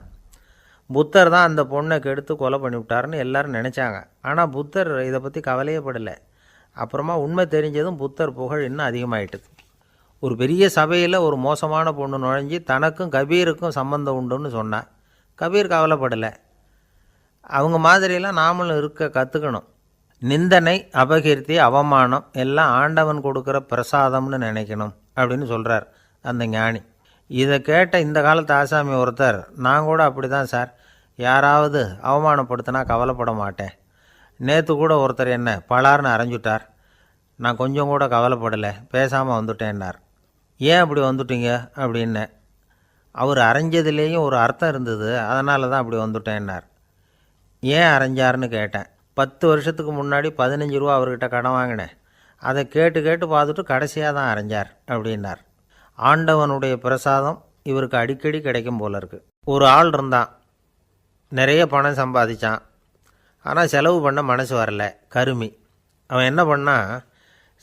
புத்தர் தான் அந்த பொண்ணை கெடுத்து கொலை பண்ணிவிட்டார்னு எல்லாரும் நினச்சாங்க. ஆனால் புத்தர் இதை பற்றி கவலையே படலை. அப்புறமா உண்மை தெரிஞ்சதும் புத்தர் புகழ் இன்னும் அதிகமாயிட்டுது. ஒரு பெரிய சபையில் ஒரு மோசமான பொண்ணு நுழைஞ்சி தனக்கும் கபீருக்கும் சம்பந்தம் உண்டுன்னு சொன்னார். கபீர் கவலைப்படலை. அவங்க மாதிரியெல்லாம் நாமளும் இருக்க கற்றுக்கணும். நிந்தனை, அபகீர்த்தி, அவமானம் எல்லாம் ஆண்டவன் கொடுக்குற பிரசாதம்னு நினைக்கணும் அப்படின்னு சொல்கிறார் அந்த ஞானி. இதை கேட்ட இந்த காலத்து ஆசாமி ஒருத்தர், நான் கூட அப்படி தான் சார், யாராவது அவமானப்படுத்தினா கவலைப்பட மாட்டேன். நேற்று கூட ஒருத்தர் என்ன பலார்னு அரைஞ்சுட்டார், நான் கொஞ்சம் கூட கவலைப்படலை, பேசாமல் வந்துட்டேன்னார். ஏன் அப்படி வந்துட்டீங்க அப்படின்னு. அவர் அரைஞ்சதுலேயும் ஒரு அர்த்தம் இருந்தது, அதனால தான் அப்படி வந்துட்டேன்னார். ஏன் அரைஞ்சாருன்னு கேட்டேன். 10 வருஷத்துக்கு முன்னாடி 15 ரூபா அவர்கிட்ட கடன் வாங்கினேன், அதை கேட்டு கேட்டு பார்த்துட்டு கடைசியாக தான் அரைஞ்சார் அப்படின்னார். ஆண்டவனுடைய பிரசாதம் இவருக்கு அடிக்கடி கிடைக்கும் போல இருக்குது. ஒரு ஆள் இருந்தான், நிறைய பணம் சம்பாதிச்சான், ஆனால் செலவு பண்ண மனசு வரல, கருமி. அவன் என்ன பண்ணான்,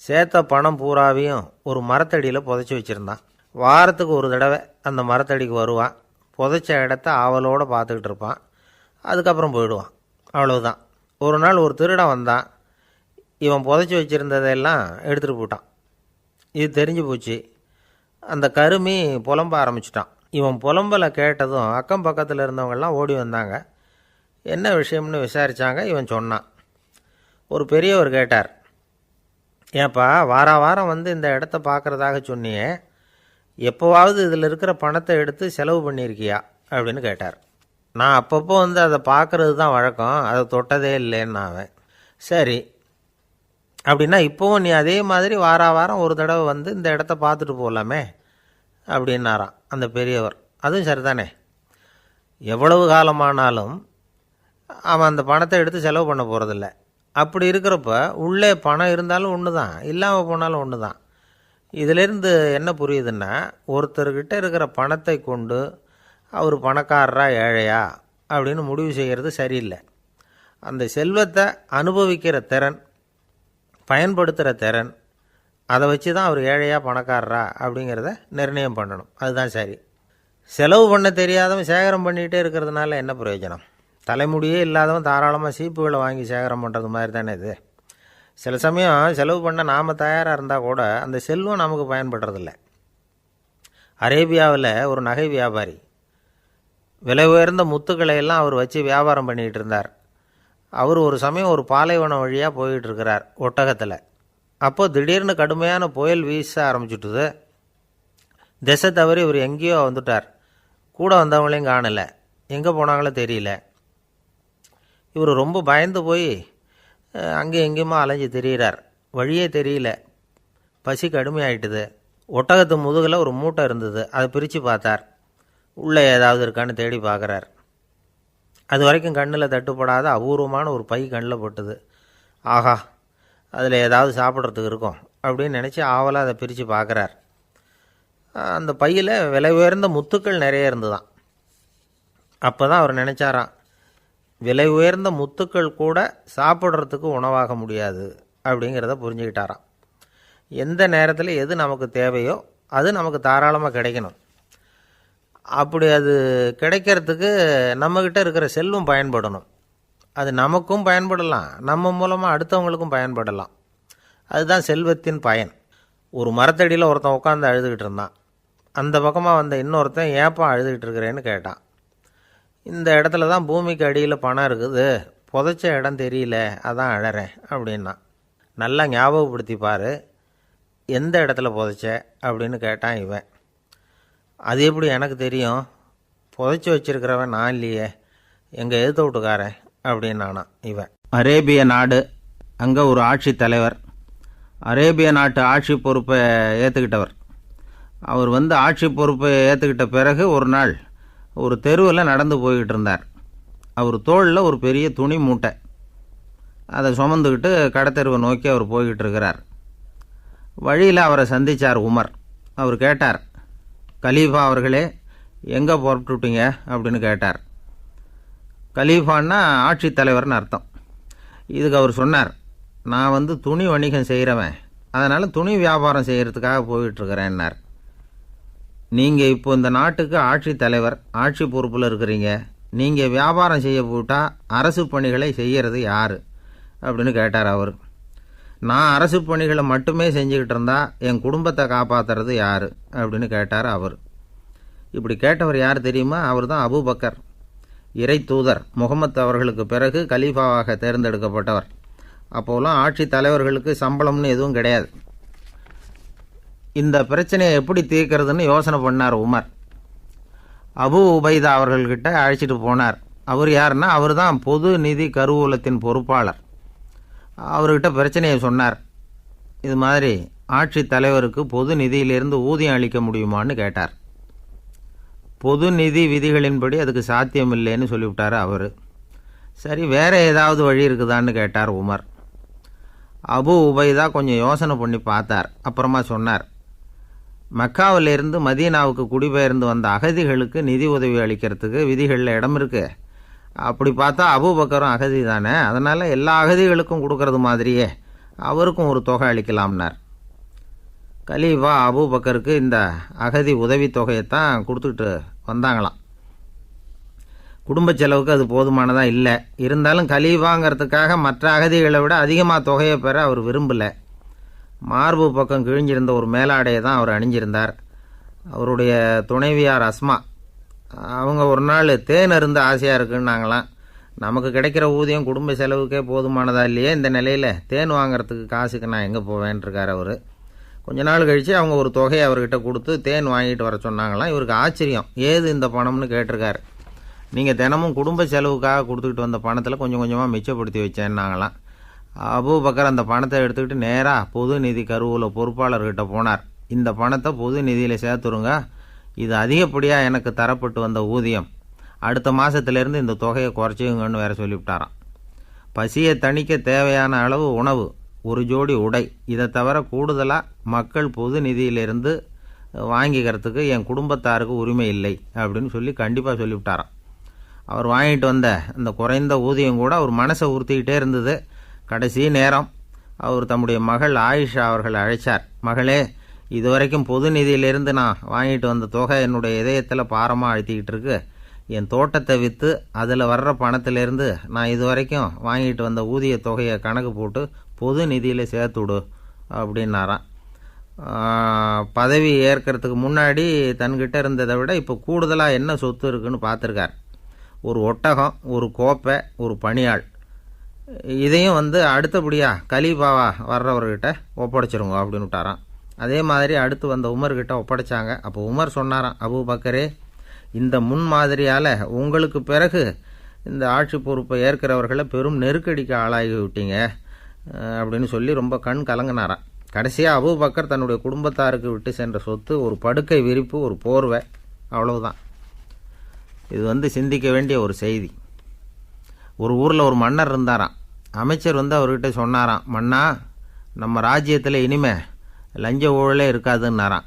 சேர்த்த பணம் பூராவையும் ஒரு மரத்தடியில் புதைச்சி வச்சுருந்தான். வாரத்துக்கு ஒரு தடவை அந்த மரத்தடிக்கு வருவான், புதைச்ச இடத்த ஆவலோடு பார்த்துக்கிட்டு இருப்பான், அதுக்கப்புறம் போயிடுவான். அவ்வளவுதான். ஒரு நாள் ஒரு திருடன் வந்தான். இவன் புதைச்சி வச்சுருந்ததெல்லாம் எடுத்துகிட்டு போட்டான். இது தெரிஞ்சு போச்சு. அந்த கருமி புலம்ப ஆரம்பிச்சிட்டான். இவன் புலம்பலை கேட்டதும் அக்கம் பக்கத்தில் இருந்தவங்கெல்லாம் ஓடி வந்தாங்க. என்ன விஷயம்னு விசாரித்தாங்க. இவன் சொன்னான். ஒரு பெரியவர் கேட்டார், ஏப்பா வாரம் வந்து இந்த இடத்த பார்க்குறதாக சொன்னியே, எப்போவாவது இதில் இருக்கிற பணத்தை எடுத்து செலவு பண்ணியிருக்கியா அப்படின்னு கேட்டார். நான் அப்பப்போ வந்து அதை பார்க்குறது தான் வழக்கம், அதை தொட்டதே இல்லைன்னு அவன். சரி அப்படின்னா இப்போவும் நீ அதே மாதிரி வாரம் ஒரு தடவை வந்து இந்த இடத்த பார்த்துட்டு போகலாமே அப்படின்னாராம் அந்த பெரியவர். அதுவும் சரிதானே, எவ்வளவு காலமானாலும் அவன் அந்த பணத்தை எடுத்து செலவு பண்ண போகிறதில்ல. அப்படி இருக்கிறப்ப உள்ளே பணம் இருந்தாலும் ஒன்று தான், இல்லாமல் போனாலும் ஒன்று தான். இதிலேருந்து என்ன புரியுதுன்னா, ஒருத்தர்கிட்ட இருக்கிற பணத்தை கொண்டு அவர் பணக்காரரா ஏழையா அப்படின்னு முடிவு செய்கிறது சரியில்லை. அந்த செல்வத்தை அனுபவிக்கிற திறன், பயன்படுத்துகிற திறன், அதை வச்சு தான் அவர் ஏழையா பணக்காரரா அப்படிங்கிறத நிர்ணயம் பண்ணணும். அதுதான் சரி. செலவு பண்ண தெரியாதவன் சேகரம் பண்ணிகிட்டே இருக்கிறதுனால என்ன பிரயோஜனம்? தலைமுடியே இல்லாதவன் தாராளமாக சீப்புகளை வாங்கி சேகரம் பண்ணுறது மாதிரி தானே இது. சில சமயம் செலவு பண்ண நாம் தயாராக இருந்தால் கூட அந்த செல்வம் நமக்கு பயன்படுறதில்ல. அரேபியாவில் ஒரு நகை வியாபாரி விலை உயர்ந்த முத்துக்களை எல்லாம் அவர் வச்சு வியாபாரம் பண்ணிகிட்டு இருந்தார். அவர் ஒரு சமயம் ஒரு பாலைவனம் வழியாக போயிட்டு இருக்கிறார் ஒட்டகத்தில். அப்போது திடீர்னு கடுமையான புயல் வீச ஆரம்பிச்சுட்டுது. திசை தவறி இவர் எங்கேயோ வந்துட்டார். கூட வந்தவங்களையும் காணலை, எங்கே போனாங்களோ தெரியல. இவர் ரொம்ப பயந்து போய் அங்கே எங்கேயுமா அலைஞ்சு திரியிறார். வழியே தெரியல. பசி கடுமையாயிட்டுது. ஒட்டகத்து முதுகில் ஒரு மூட்டை இருந்தது. அதை பிரித்து பார்த்தார். உள்ளே ஏதாவது இருக்கான்னு தேடி பார்க்குறார். அது வரைக்கும் கண்ணில் தட்டுப்படாத அபூர்வமான ஒரு பை கண்ணில் பட்டுது. ஆஹா, அதில் ஏதாவது சாப்பிட்றதுக்கு இருக்கும் அப்படின்னு நினச்சி ஆவலாக அதை பிரித்து பார்க்குறார். அந்த பையில் விலை உயர்ந்த முத்துக்கள் நிறைய இருந்துதான். அப்போ தான் அவர் நினச்சாராம், விலை உயர்ந்த முத்துக்கள் கூட சாப்பிட்றதுக்கு உணவாக முடியாது அப்படிங்கிறத புரிஞ்சுக்கிட்டாராம். எந்த நேரத்தில் எது நமக்கு தேவையோ அது நமக்கு தாராளமாக கிடைக்கணும். அப்படி அது கிடைக்கிறதுக்கு நம்மக்கிட்ட இருக்கிற செல்வம் பயன்படணும். அது நமக்கும் பயன்படலாம், நம்ம மூலமாக அடுத்தவங்களுக்கும் பயன்படலாம். அதுதான் செல்வத்தின் பயன். ஒரு மரத்தடியில் ஒருத்தன் உட்காந்து அழுதுகிட்டு இருந்தான். அந்த பக்கமாக வந்த இன்னொருத்தன் ஏப்பா அழுதுகிட்டு இருக்கிறேன்னு கேட்டான். இந்த இடத்துல தான் பூமிக்கு அடியில் பணம் இருக்குது, புதைச்ச இடம் தெரியல, அதான் அழறேன் அப்படின்னா. நல்லா ஞாபகப்படுத்தி பாரு, எந்த இடத்துல புதைச்ச அப்படின்னு கேட்டான் இவன். அது எப்படி எனக்கு தெரியும், புதைச்சி வச்சிருக்கிறவன் நான் இல்லையே, எங்கள் எதிர்த்த வீட்டுக்காரன் அப்படின்னானா இவன். அரேபிய நாடு, அங்கே ஒரு ஆட்சி தலைவர், அரேபிய நாட்டு ஆட்சி பொறுப்பை ஏற்றுக்கிட்டவர். அவர் ஆட்சி பொறுப்பை ஏற்றுக்கிட்ட பிறகு ஒரு நாள் ஒரு தெருவில் நடந்து போய்கிட்டு இருந்தார். அவர் தோளில் ஒரு பெரிய துணி மூட்டை, அதை சுமந்துக்கிட்டு கடத்தெருவை நோக்கி அவர் போய்கிட்டு இருக்கிறார். வழியில் அவரை சந்தித்தார் உமர். அவர் கேட்டார், கலீஃபா அவர்களே, எங்கே புறப்பட்டுட்டீங்க அப்படின்னு கேட்டார். கலீஃபான்னா ஆட்சி தலைவர்னு அர்த்தம். இதுக்கு அவர் சொன்னார், நான் துணி வணிகம் செய்கிறவன், அதனால் துணி வியாபாரம் செய்கிறதுக்காக போயிட்டுருக்கிறேன்னார். நீங்கள் இப்போ இந்த நாட்டுக்கு ஆட்சி தலைவர், ஆட்சி பொறுப்பில் இருக்கிறீங்க, நீங்கள் வியாபாரம் செய்ய போட்டால் அரசு பணிகளை செய்கிறது யார் அப்படின்னு கேட்டார் அவர். நான் அரசு பணிகளை மட்டுமே செஞ்சுக்கிட்டு இருந்தா என் குடும்பத்தை காப்பாற்றுறது யார் அப்படின்னு கேட்டார் அவர். இப்படி கேட்டவர் யார் தெரியுமா? அவர் தான் அபூபக்கர், இறை தூதர் முகமது அவர்களுக்கு பிறகு கலீஃபாவாக தேர்ந்தெடுக்கப்பட்டவர். அப்போலாம் ஆட்சி தலைவர்களுக்கு சம்பளம்னு எதுவும் கிடையாது. இந்த பிரச்சனையை எப்படி தீர்க்கிறதுன்னு யோசனை பண்ணார் உமர். அபு உபைதா அவர்கள்கிட்ட அழைச்சிட்டு போனார். அவர் யாருன்னா, அவர் தான் பொது நிதி கருவூலத்தின் பொறுப்பாளர். அவர்கிட்ட பிரச்சனையை சொன்னார். இது மாதிரி ஆட்சி தலைவருக்கு பொது நிதியிலிருந்து ஊதியம் அளிக்க முடியுமான்னு கேட்டார். பொது நிதி விதிகளின்படி அதுக்கு சாத்தியம் இல்லைன்னு சொல்லிவிட்டார் அவர். சரி, வேற ஏதாவது வழி இருக்குதான்னு கேட்டார் உமர். அபு உபைதா கொஞ்சம் யோசனை பண்ணி பார்த்தார். அப்புறமா சொன்னார், மக்காவிலிருந்து மதீனாவுக்கு குடிபெயர்ந்து வந்த அகதிகளுக்கு நிதி உதவி அளிக்கிறதுக்கு விதிகளில் இடம் இருக்கு. அப்படி பார்த்தா அபூபக்கரும் அகதி தானே, அதனால் எல்லா அகதிகளுக்கும் கொடுக்கறது மாதிரியே அவருக்கும் ஒரு தொகை அளிக்கலாம்னார். கலீஃபா அபூபக்கருக்கு இந்த அகதி உதவி தொகையைத்தான் கொடுத்துட்டு வந்தாங்களாம். குடும்ப செலவுக்கு அது போதுமானதாக இல்லை. இருந்தாலும் கலீஃபாங்கிறதுக்காக மற்ற அகதிகளை விட அதிகமாக தொகையை பெற அவர் விரும்பலை. மார்பு பக்கம் கிழிஞ்சிருந்த ஒரு மேலாடையை தான் அவர் அணிஞ்சிருந்தார். அவருடைய துணைவியார் அஸ்மா, அவங்க ஒரு நாள் தேன் அருந்து ஆசையாக இருக்குன்னாங்களாம். நமக்கு கிடைக்கிற ஊதியம் குடும்ப செலவுக்கே போதுமானதா இல்லையே, இந்த நிலையில் தேன் வாங்கிறதுக்கு காசுக்கு நான் எங்கே போவேன்ருக்கார் அவர். கொஞ்ச நாள் கழித்து அவங்க ஒரு தொகையை அவர்கிட்ட கொடுத்து தேன் வாங்கிட்டு வர சொன்னாங்களாம். இவருக்கு ஆச்சரியம், ஏது இந்த பணம்னு கேட்டிருக்காரு. நீங்கள் தினமும் குடும்ப செலவுக்காக கொடுத்துக்கிட்டு வந்த பணத்தில் கொஞ்சம் கொஞ்சமாக மிச்சப்படுத்தி வச்சேன்னாங்களாம். அபூபக்கர் அந்த பணத்தை எடுத்துக்கிட்டு நேராக பொது நிதி கருவூல பொறுப்பாளர்கிட்ட போனார். இந்த பணத்தை பொது நிதியில் சேர்த்துருங்க, இது அதிகப்படியாக எனக்கு தரப்பட்டு வந்த ஊதியம், அடுத்த மாதத்துலேருந்து இந்த தொகையை குறைச்சிங்கன்னு வேற சொல்லிவிட்டாராம். பசியை தணிக்க தேவையான அளவு உணவு, ஒரு ஜோடி உடை, இதை தவிர கூடுதலாக மக்கள் பொது நிதியிலிருந்து வாங்கிக்கிறதுக்கு என் குடும்பத்தாருக்கு உரிமை இல்லை அப்படின்னு சொல்லி கண்டிப்பாக சொல்லிவிட்டாராம். அவர் வாங்கிட்டு வந்த அந்த குறைந்த ஊதியம் கூட அவர் மனசை உறுத்திக்கிட்டே இருந்தது. கடைசி நேரம் அவர் தம்முடைய மகள் ஆயிஷா அவர்களை அழைச்சார். மகளே, இதுவரைக்கும் பொது நிதியிலிருந்து நான் வாங்கிட்டு வந்த தொகை என்னுடைய இதயத்தில் பாரமாக அழுத்திக்கிட்டு இருக்கு. என் தோட்டத்தை விற்று அதில் வர்ற பணத்திலேருந்து நான் இதுவரைக்கும் வாங்கிட்டு வந்த ஊதிய தொகையை கணக்கு போட்டு பொது நிதியில் சேர்த்து விடு அப்படின்னாராம். பதவி ஏற்கிறதுக்கு முன்னாடி தன்கிட்ட இருந்ததை விட இப்போ கூடுதலாக என்ன சொத்து இருக்குன்னு பார்த்துருக்கார். ஒரு ஒட்டகம், ஒரு கோப்பை, ஒரு பணியாள். இதையும் அடுத்தபடியாக கலீஃபாவா வர்றவர்கிட்ட ஒப்படைச்சிருங்க அப்படின்னு விட்டாராம். அதே மாதிரி அடுத்து வந்த உமர்கிட்ட ஒப்படைச்சாங்க. அப்போ உமர் சொன்னாராம், அபூபக்கரே, இந்த முன்மாதிரியால் உங்களுக்கு பிறகு இந்த ஆட்சி பொறுப்பை ஏற்கிறவர்களை பெரும் நெருக்கடிக்கு ஆளாகி விட்டீங்க அப்படின்னு சொல்லி ரொம்ப கண் கலங்கினாராம். கடைசியாக அபூபக்கர் தன்னுடைய குடும்பத்தாருக்கு விட்டு சென்ற சொத்து ஒரு படுக்கை விரிப்பு, ஒரு போர்வை, அவ்வளவுதான். இது சிந்திக்க வேண்டிய ஒரு செய்தி. ஒரு ஊரில் ஒரு மன்னர் இருந்தாராம். அமைச்சர் அவர்கிட்ட சொன்னாராம், மன்னா, நம்ம ராஜ்யத்தில் இனிமே லஞ்ச ஊழலே இருக்காதுன்னாராம்.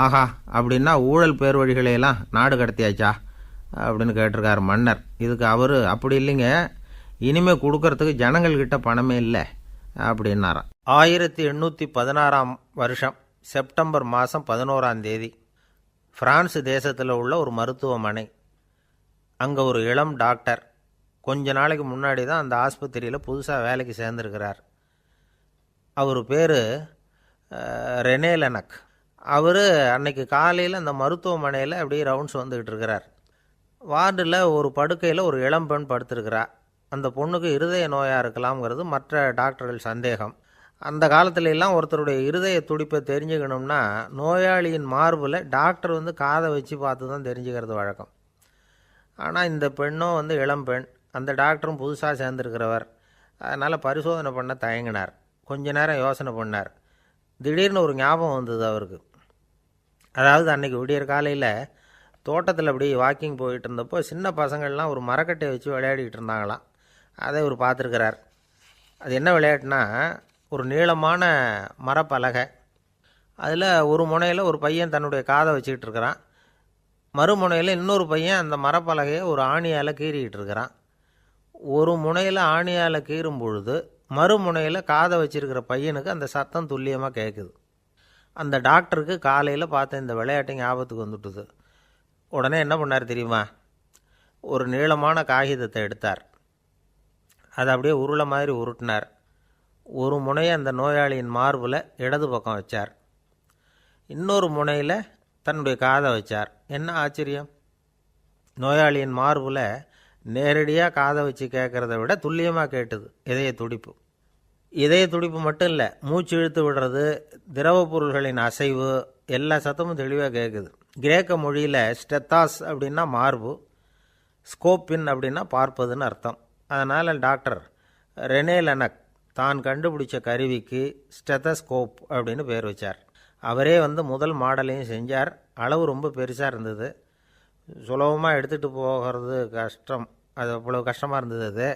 ஆஹா, அப்படின்னா ஊழல் பேர் வழிகளையெல்லாம் நாடு கடத்தியாச்சா அப்படின்னு கேட்டிருக்காரு மன்னர். இதுக்கு அவர், அப்படி இல்லைங்க, இனிமேல் கொடுக்கறதுக்கு ஜனங்கள்கிட்ட பணமே இல்லை அப்படின்னாராம். 1816 வருஷம் செப்டம்பர் மாதம் 11 பிரான்ஸ் தேசத்தில் உள்ள ஒரு மருத்துவமனை. அங்கே ஒரு இளம் டாக்டர் கொஞ்ச நாளைக்கு முன்னாடி தான் அந்த ஆஸ்பத்திரியில் புதுசாக வேலைக்கு சேர்ந்துருக்கிறார். அவர் பேர் ரெனே லெனக். அவர் அன்னைக்கு காலையில் அந்த மருத்துவமனையில் அப்படியே ரவுண்ட்ஸ் வந்துக்கிட்டு இருக்கிறார். வார்டில் ஒரு படுக்கையில் ஒரு இளம்பெண் படுத்திருக்கிறா. அந்த பொண்ணுக்கு இருதய நோயாக இருக்கலாம்ங்கிறது மற்ற டாக்டர்கள் சந்தேகம். அந்த காலத்துல எல்லாம் ஒருத்தருடைய இருதய துடிப்பை தெரிஞ்சுக்கணும்னா நோயாளியின் மார்பில் டாக்டர் காதை வச்சு பார்த்து தான் தெரிஞ்சுக்கிறது வழக்கம். ஆனால் இந்த பெண்ணும் இளம்பெண், அந்த டாக்டரும் புதுசாக சேர்ந்துருக்கிறவர். அதனால் பரிசோதனை பண்ண தயங்கினார். கொஞ்ச நேரம் யோசனை பண்ணார். திடீர்னு ஒரு ஞாபகம் வந்தது அவருக்கு. அதாவது அன்றைக்கி விடியற் காலையில் தோட்டத்தில் அப்படி வாக்கிங் போயிட்டு இருந்தப்போ சின்ன பசங்கள்லாம் ஒரு மரக்கட்டையை வச்சு விளையாடிக்கிட்டு இருந்தாங்களாம். அதை இவர் பார்த்துருக்கிறார். அது என்ன விளையாட்டுனா, ஒரு நீளமான மரப்பலகை, அதில் ஒரு முனையில் ஒரு பையன் தன்னுடைய காதை வச்சுக்கிட்டு இருக்கிறான், மறுமுனையில் இன்னொரு பையன் அந்த மரப்பலகையை ஒரு ஆணியால் கீறிக்கிட்டு இருக்கிறான். ஒரு முனையில் ஆணியால் கீறும் பொழுது மறுமுனையில் காதை வச்சிருக்கிற பையனுக்கு அந்த சத்தம் துல்லியமாக கேட்குது. அந்த டாக்டருக்கு காலையில் பார்த்த இந்த விளையாட்டு ஞாபகத்துக்கு வந்துட்டுது. உடனே என்ன பண்ணார் தெரியுமா? ஒரு நீளமான காகிதத்தை எடுத்தார். அதை அப்படியே உருளை மாதிரி உருட்டினார். ஒரு முனையை அந்த நோயாளியின் மார்பில் இடது பக்கம் வச்சார், இன்னொரு முனையில் தன்னுடைய காதை வச்சார். என்ன ஆச்சரியம்! நோயாளியின் மார்பில் நேரடியாக காதை வச்சு கேட்குறத விட துல்லியமாக கேட்டுது இதய துடிப்பு. இதய துடிப்பு மட்டும் இல்லை, மூச்சு இழுத்து விடுறது, திரவ பொருள்களின் அசைவு, எல்லா சத்தமும் தெளிவாக கேட்குது. கிரேக்க மொழியில் ஸ்டெத்தாஸ் அப்படின்னா மார்பு, ஸ்கோப்பின் அப்படின்னா பார்ப்பதுன்னு அர்த்தம். அதனால் டாக்டர் ரெனே லெனக் தான் கண்டுபிடிச்ச கருவிக்கு ஸ்டெத்தஸ்கோப் அப்படின்னு பேர் வச்சார். அவரே முதல் மாடலையும் செஞ்சார். அளவு ரொம்ப பெருசாக இருந்தது, சுலபமாக எடுத்துகிட்டு போகிறது கஷ்டம், அது அவ்வளோ கஷ்டமாக இருந்தது அது.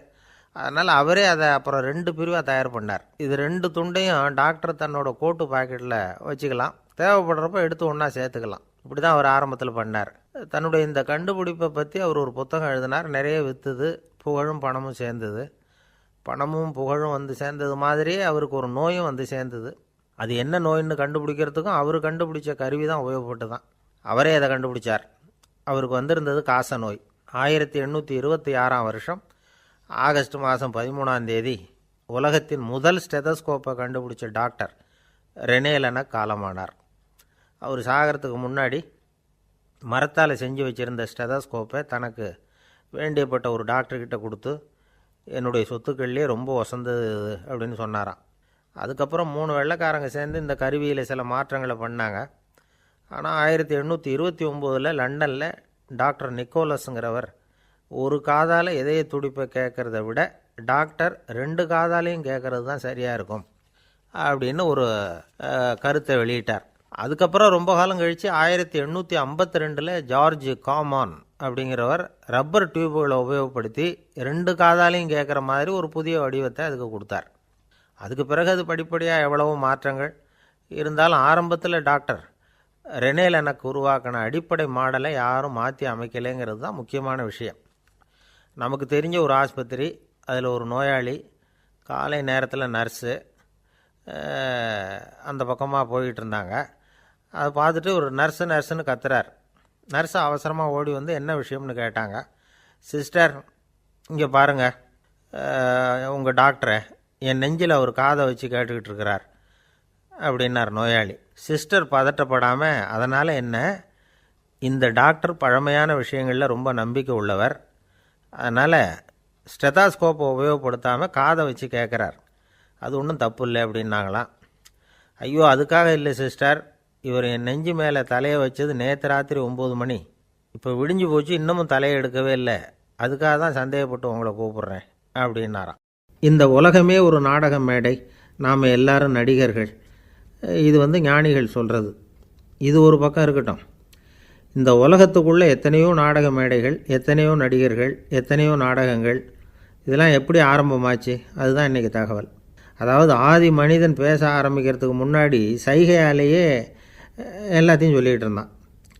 அதனால் அவரே அதை அப்புறம் 2 பிரிவாக தயார் பண்ணார். இது 2 துண்டையும் டாக்டர் தன்னோட கோட்டு பாக்கெட்டில் வச்சுக்கலாம், தேவைப்படுறப்ப எடுத்து ஒன்றா சேர்த்துக்கலாம். இப்படி தான் அவர் ஆரம்பத்தில் பண்ணார். தன்னுடைய இந்த கண்டுபிடிப்பை பற்றி அவர் ஒரு புத்தகம் எழுதினார். நிறைய விற்றுது, புகழும் பணமும் சேர்ந்தது. பணமும் புகழும் சேர்ந்தது மாதிரியே அவருக்கு ஒரு நோயும் சேர்ந்தது. அது என்ன நோயின்னு கண்டுபிடிக்கிறதுக்கும் அவர் கண்டுபிடிச்ச கருவி தான் உபயோகப்பட்டு தான். அவரே அதை கண்டுபிடிச்சார். அவருக்கு வந்திருந்தது காச நோய். 1826 வருஷம் ஆகஸ்ட் மாதம் 13 உலகத்தின் முதல் ஸ்டெதஸ்கோப்பை கண்டுபிடிச்ச டாக்டர் ரெனே லெனக் காலமானார். அவர் சாகிறதுக்கு முன்னாடி மரத்தால் செஞ்சு வச்சுருந்த ஸ்டெதஸ்கோப்பை தனக்கு வேண்டியப்பட்ட ஒரு டாக்டர்கிட்ட கொடுத்து, என்னுடைய சொத்துக்கள்லேயே ரொம்ப வசந்தது அப்படின்னு சொன்னாராம். அதுக்கப்புறம் 3 வெள்ளைக்காரங்க சேர்ந்து இந்த கருவியில் சில மாற்றங்களை பண்ணாங்க. ஆனால் 1829 லண்டனில் டாக்டர் நிக்கோலஸுங்கிறவர் ஒரு காதால் இதய துடிப்பை கேட்குறத விட டாக்டர் 2 காதாலையும் கேட்குறது தான் சரியாக இருக்கும் அப்படின்னு ஒரு கருத்தை வெளியிட்டார். அதுக்கப்புறம் ரொம்ப காலம் கழித்து 1852 ஜார்ஜ் காமான் அப்படிங்கிறவர் ரப்பர் டியூப்களை உபயோகப்படுத்தி 2 காதாலையும் கேட்குற மாதிரி ஒரு புதிய வடிவத்தை அதுக்கு கொடுத்தார். அதுக்கு பிறகு அது படிப்படியாக எவ்வளவோ மாற்றங்கள் இருந்தாலும் ஆரம்பத்தில் டாக்டர் ரெனே லெனக் உருவாக்கின அடிப்படை மாடலை யாரும் மாற்றி அமைக்கலைங்கிறது தான் முக்கியமான விஷயம். நமக்கு தெரிஞ்ச ஒரு ஆஸ்பத்திரி, அதில் ஒரு நோயாளி, காலை நேரத்தில் நர்ஸு அந்த பக்கமாக போயிட்டு இருந்தாங்க. அதை பார்த்துட்டு ஒரு நர்ஸுன்னு கத்துறார். நர்ஸு அவசரமாக ஓடி என்ன விஷயம்னு கேட்டாங்க. சிஸ்டர், இங்கே பாருங்கள், உங்கள் டாக்டரை என் நெஞ்சில் அவர் காதை வச்சு கேட்டுக்கிட்டு இருக்கிறார் அப்படின்னார் நோயாளி. சிஸ்டர் பதட்டப்படாமல், அதனால் என்ன, இந்த டாக்டர் பழமையான விஷயங்களில் ரொம்ப நம்பிக்கை உள்ளவர், அதனால் ஸ்டெதாஸ்கோப்பை உபயோகப்படுத்தாமல் காதை வச்சு கேட்குறார், அது ஒன்றும் தப்பு இல்லை அப்படின்னாங்களாம். ஐயோ, அதுக்காக இல்லை சிஸ்டர், இவர் என் நெஞ்சு மேலே தலையை வச்சது நேற்று ராத்திரி 9 மணி, இப்போ விடிஞ்சு போச்சு, இன்னமும் தலையை எடுக்கவே இல்லை, அதுக்காக தான் சந்தேகப்பட்டு உங்களை கூப்பிட்றேன் அப்படின்னாராம். இந்த உலகமே ஒரு நாடக மேடை, நாம் எல்லாரும் நடிகர்கள். இது ஞானிகள் சொல்கிறது. இது ஒரு பக்கம் இருக்கட்டும். இந்த உலகத்துக்குள்ளே எத்தனையோ நாடக மேடைகள், எத்தனையோ நடிகர்கள், எத்தனையோ நாடகங்கள், இதெல்லாம் எப்படி ஆரம்பமாச்சு? அதுதான் இன்றைக்கி தகவல். அதாவது ஆதி மனிதன் பேச ஆரம்பிக்கிறதுக்கு முன்னாடி சைகையாலேயே எல்லாத்தையும் சொல்லிகிட்டு இருந்தான்.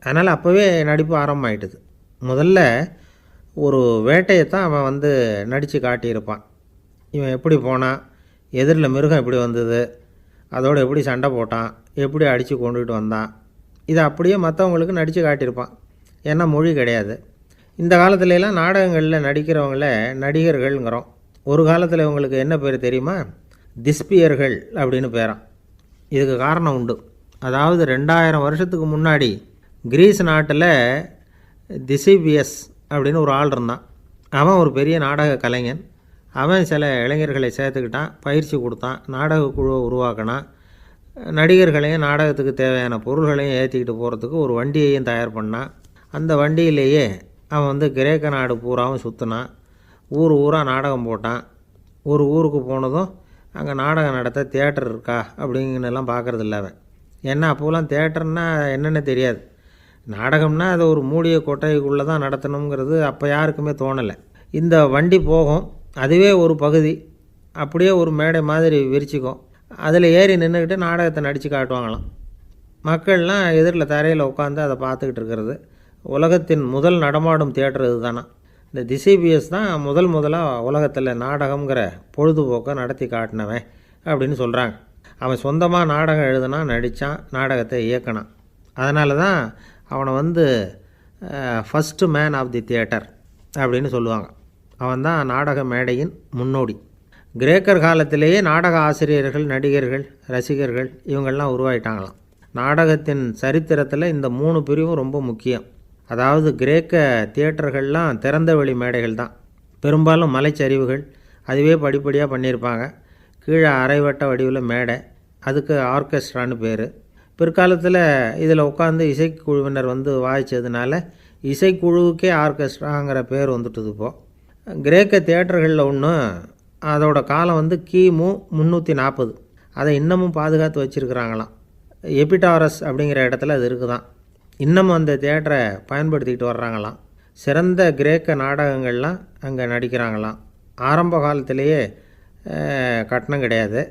அதனால் அப்போவே நடிப்பு ஆரம்பமாயிட்டுது. முதல்ல ஒரு வேட்டையைத்தான் அவன் நடித்து காட்டியிருப்பான். இவன் எப்படி போனான், எதிரில் மிருகம் எப்படி வந்தது, அதோடு எப்படி சண்டை போட்டான், எப்படி அடித்து கொண்டுகிட்டு வந்தான், இதை அப்படியே மற்றவங்களுக்கு நடித்து காட்டியிருப்பான். ஏன்னா மொழி கிடையாது. இந்த காலத்துலலாம் நாடகங்களில் நடிக்கிறவங்கள நடிகர்கள்ங்கிறோம். ஒரு காலத்தில் இவங்களுக்கு என்ன பேர் தெரியுமா? திஸ்பியர்கள் அப்படின்னு பேரான். இதுக்கு காரணம் உண்டு. அதாவது 2000 வருஷத்துக்கு முன்னாடி கிரீஸ் நாட்டில் திசிபியஸ் அப்படின்னு ஒரு ஆள் இருந்தான். அவன் ஒரு பெரிய நாடக கலைஞன். அவன் சில இளைஞர்களை சேர்த்துக்கிட்டான், பயிற்சி கொடுத்தான், நாடக குழுவை உருவாக்கினான். நடிகர்களையும் நாடகத்துக்கு தேவையான பொருள்களையும் ஏற்றிக்கிட்டு போகிறதுக்கு ஒரு வண்டியையும் தயார் பண்ணான். அந்த வண்டியிலேயே அவன் கிரேக்க நாடு பூராவும் சுற்றினான். ஊர் ஊராக நாடகம் போட்டான். ஒரு ஊருக்கு போனதும் அங்கே நாடகம் நடத்த தியேட்டர் இருக்கா அப்படிங்கன்னெல்லாம் பார்க்குறது இல்லை அவன். ஏன்னா அப்போலாம் தியேட்டர்னா என்னென்ன தெரியாது. நாடகம்னா அதை ஒரு மூடிய கொட்டைக்குள்ளே தான் நடத்தணுங்கிறது அப்போ யாருக்குமே தோணலை. இந்த வண்டி போகும், அதுவே ஒரு பகுதி, அப்படியே ஒரு மேடை மாதிரி விரிச்சிக்கும். அதில் ஏறி நின்றுக்கிட்டு நாடகத்தை நடித்து காட்டுவாங்களாம். மக்கள்லாம் எதிரில் தரையில் உட்காந்து அதை பார்த்துக்கிட்டு இருக்கிறது. உலகத்தின் முதல் நடமாடும் தியேட்டர் இது தானா. இந்த திசிபியஸ் தான் முதலாக உலகத்தில் நாடகங்கிற பொழுதுபோக்கை நடத்தி காட்டினவன் அப்படின்னு சொல்கிறாங்க. அவன் சொந்தமாக நாடகம் எழுதுனான், நடித்தான், நாடகத்தை இயக்கினான். அதனால தான் அவனை first man of the theatre அப்படின்னு சொல்லுவாங்க. அவன் தான் நாடக மேடையின் முன்னோடி. கிரேக்கர் காலத்திலேயே நாடக ஆசிரியர்கள், நடிகர்கள், ரசிகர்கள் இவங்கள்லாம் உருவாயிட்டாங்களாம். நாடகத்தின் சரித்திரத்தில் இந்த 3 பிரிவும் ரொம்ப முக்கியம். அதாவது கிரேக்க தியேட்டர்கள்லாம் திறந்த வெளி மேடைகள் தான். பெரும்பாலும் மலைச்சரிவுகள், அதுவே படிப்படியாக பண்ணியிருப்பாங்க. கீழே அரைவட்ட வடிவில் மேடை, அதுக்கு ஆர்கெஸ்ட்ரான்னு பேர். பிற்காலத்தில் இதில் உட்காந்து இசைக்குழுவினர் வாய்ச்சதுனால இசைக்குழுவுக்கே ஆர்கெஸ்ட்ராங்கிற பேர் வந்துட்டுது. இப்போது கிரேக்க தியேட்டர்களில் ஒன்று, அதோட காலம் கிமு 340. அதை இன்னமும் பாதுகாத்து வச்சுருக்கிறாங்களாம். எபிடாரஸ் அப்படிங்கிற இடத்துல அது இருக்குதான். இன்னமும் அந்த தியேட்டரை பயன்படுத்திக்கிட்டு வர்றாங்களாம். சிறந்த கிரேக்க நாடகங்கள்லாம் அங்கே நடிக்கிறாங்களாம். ஆரம்ப காலத்திலேயே கட்டணம் கிடையாது.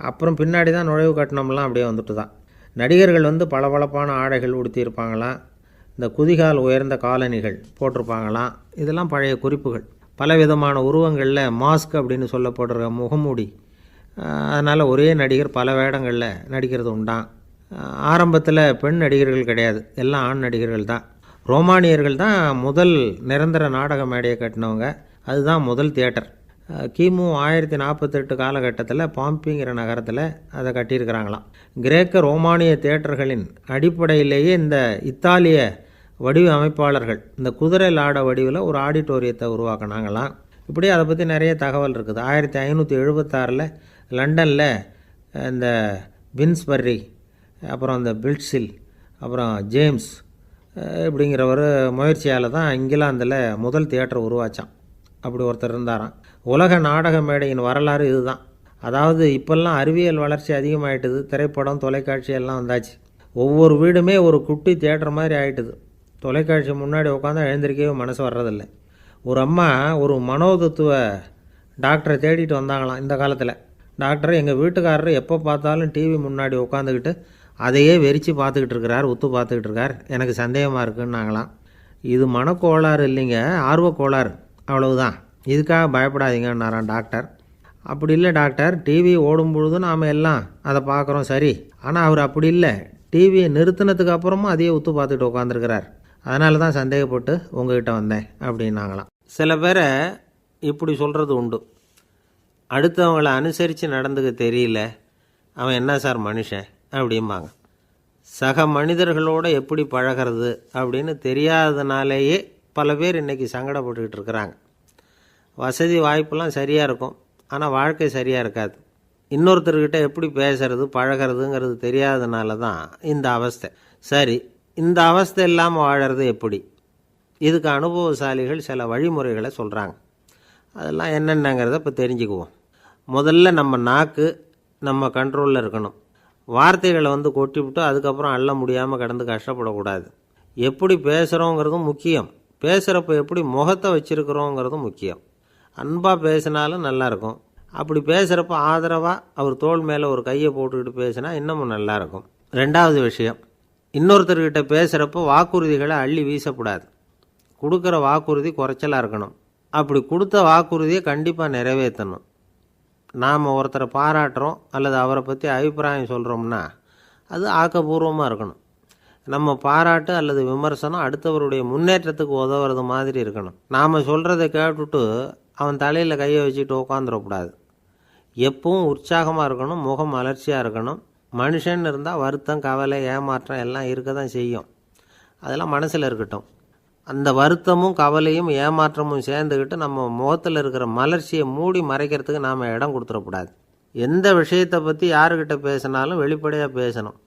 அப்புறம் பின்னாடி தான் நுழைவு கட்டணம்லாம் அப்படியே வந்துட்டு தான். நடிகர்கள் பளபளப்பான ஆடைகள் உடுத்தியிருப்பாங்களாம். இந்த குதிகால் உயர்ந்த காலணிகள் போட்டிருப்பாங்களாம். இதெல்லாம் பழைய குறிப்புகள். பலவிதமான உருவங்களில் மாஸ்க் அப்படின்னு சொல்லப்படுற முகமூடி. அதனால் ஒரே நடிகர் பல வேடங்களில் நடிக்கிறது உண்டான். ஆரம்பத்தில் பெண் நடிகர்கள் கிடையாது, எல்லாம் ஆண் நடிகர்கள் தான். ரோமானியர்கள் தான் முதல் நிரந்தர நாடக மேடையை கட்டினவங்க. அதுதான் முதல் தியேட்டர். கிமு 1048 காலகட்டத்தில் பாம்பிங்கிற நகரத்தில் அதை கட்டியிருக்கிறாங்களாம். கிரேக்க ரோமானிய தியேட்டர்களின் அடிப்படையிலேயே இந்த இத்தாலிய வடிவ அமைப்பாளர்கள் இந்த குதிரை லாட வடிவில் ஒரு ஆடிட்டோரியத்தை உருவாக்கினாங்களாம். இப்படி அதை பற்றி நிறைய தகவல் இருக்குது. 1576 லண்டனில் இந்த பின்ஸ்பர்ரி, அப்புறம் இந்த பில்ட்ஸில், அப்புறம் ஜேம்ஸ் இப்படிங்கிற ஒரு முயற்சியால் தான் இங்கிலாந்தில் முதல் தியேட்டர் உருவாச்சான். அப்படி ஒருத்தர் இருந்தாராம். உலக நாடக மேடையின் வரலாறு இதுதான். அதாவது இப்போல்லாம் அறிவியல் வளர்ச்சி அதிகமாகிட்டுது. திரைப்படம், தொலைக்காட்சி எல்லாம் வந்தாச்சு. ஒவ்வொரு வீடுமே ஒரு குட்டி தியேட்டர் மாதிரி ஆகிட்டுது. தொலைக்காட்சி முன்னாடி உட்காந்தா எழுந்திருக்கவே மனசு வர்றதில்லை. ஒரு அம்மா ஒரு மனோதத்துவ டாக்டரை தேடிட்டு வந்தாங்களாம் இந்த காலத்தில். டாக்டர், எங்கள் வீட்டுக்காரர் எப்போ பார்த்தாலும் டிவி முன்னாடி உட்காந்துக்கிட்டு அதையே வெறிச்சு பார்த்துக்கிட்டு இருக்கிறார், உத்து பார்த்துக்கிட்டு இருக்கார், எனக்கு சந்தேகமாக இருக்குன்னாங்களாம். இது மனக்கோளாறு இல்லைங்க, ஆர்வக்கோளாறு, அவ்வளவுதான், இதுக்காக பயப்படாதீங்கன்னாரான் டாக்டர். அப்படி இல்லை டாக்டர், டிவி ஓடும் பொழுது நாம் எல்லாம் அதை பார்க்குறோம் சரி, ஆனால் அவர் அப்படி இல்லை, டிவியை நிறுத்தினதுக்கு அப்புறமும் அதையே உத்து பார்த்துக்கிட்டு உட்காந்துருக்கிறார், அதனால தான் சந்தேகப்பட்டு உங்ககிட்ட வந்தேன் அப்படின்னாங்களாம். சில பேரை இப்படி சொல்கிறது உண்டு. அடுத்தவங்களை அனுசரித்து நடந்துக்க தெரியல, அவன் என்ன சார் மனுஷன் அப்படிம்பாங்க. சக மனிதர்களோடு எப்படி பழகிறது அப்படின்னு தெரியாததுனாலேயே பல பேர் இன்றைக்கி சங்கடப்பட்டுக்கிட்டு இருக்கிறாங்க. வசதி வாய்ப்பெல்லாம் சரியாக இருக்கும், ஆனால் வாழ்க்கை சரியாக இருக்காது. இன்னொருத்தர்கிட்ட எப்படி பேசுறது பழகிறதுங்கிறது தெரியாததுனால தான் இந்த அவஸ்தை. சரி, இந்த அவஸ்தை இல்லாமல் வாழறது எப்படி? இதுக்கு அனுபவசாலிகள் சில வழிமுறைகளை சொல்கிறாங்க. அதெல்லாம் என்னென்னங்கிறத இப்போ தெரிஞ்சுக்குவோம். முதல்ல நம்ம நாக்கு நம்ம கண்ட்ரோலில் இருக்கணும். வார்த்தைகளை கொட்டிவிட்டு அதுக்கப்புறம் அள்ள முடியாமல் கடந்து கஷ்டப்படக்கூடாது. எப்படி பேசுகிறோங்கிறதும் முக்கியம். பேசுகிறப்ப எப்படி முகத்தை வச்சுருக்கிறோங்கிறதும் முக்கியம். அன்பாக பேசினாலும் நல்லாயிருக்கும். அப்படி பேசுகிறப்ப ஆதரவாக அவர் தோள் மேலே ஒரு கையை போட்டுக்கிட்டு பேசினா இன்னமும் நல்லாயிருக்கும். ரெண்டாவது விஷயம், இன்னொருத்தர்கிட்ட பேசுகிறப்போ வாக்குறுதிகளை அள்ளி வீசக்கூடாது. கொடுக்குற வாக்குறுதி குறைச்சலாக இருக்கணும். அப்படி கொடுத்த வாக்குறுதியை கண்டிப்பாக நிறைவேற்றணும். நாம் ஒருத்தரை பாராட்டுறோம் அல்லது அவரை பற்றி அபிப்பிராயம் சொல்கிறோம்னா அது ஆக்கப்பூர்வமாக இருக்கணும். நம்ம பாராட்டு அல்லது விமர்சனம் அடுத்தவருடைய முன்னேற்றத்துக்கு உதவுறது மாதிரி இருக்கணும். நாம் சொல்கிறத கேட்டுட்டு அவன் தலையில் கையை வச்சுட்டு உட்காந்துடக்கூடாது. எப்பவும் உற்சாகமாக இருக்கணும், முகம் மலர்ச்சியாக இருக்கணும். மனுஷன் இருந்தால் வருத்தம், கவலை, ஏமாற்றம் எல்லாம் இருக்க தான் செய்யும். அதெல்லாம் மனசில் இருக்கட்டும். அந்த வருத்தமும் கவலையும் ஏமாற்றமும் சேர்ந்துக்கிட்டு நம்ம முகத்தில் இருக்கிற மலர்ச்சியை மூடி மறைக்கிறதுக்கு நாம் இடம் கொடுத்துடக்கூடாது. எந்த விஷயத்தை பற்றி யாருக்கிட்ட பேசினாலும் வெளிப்படையாக பேசணும்.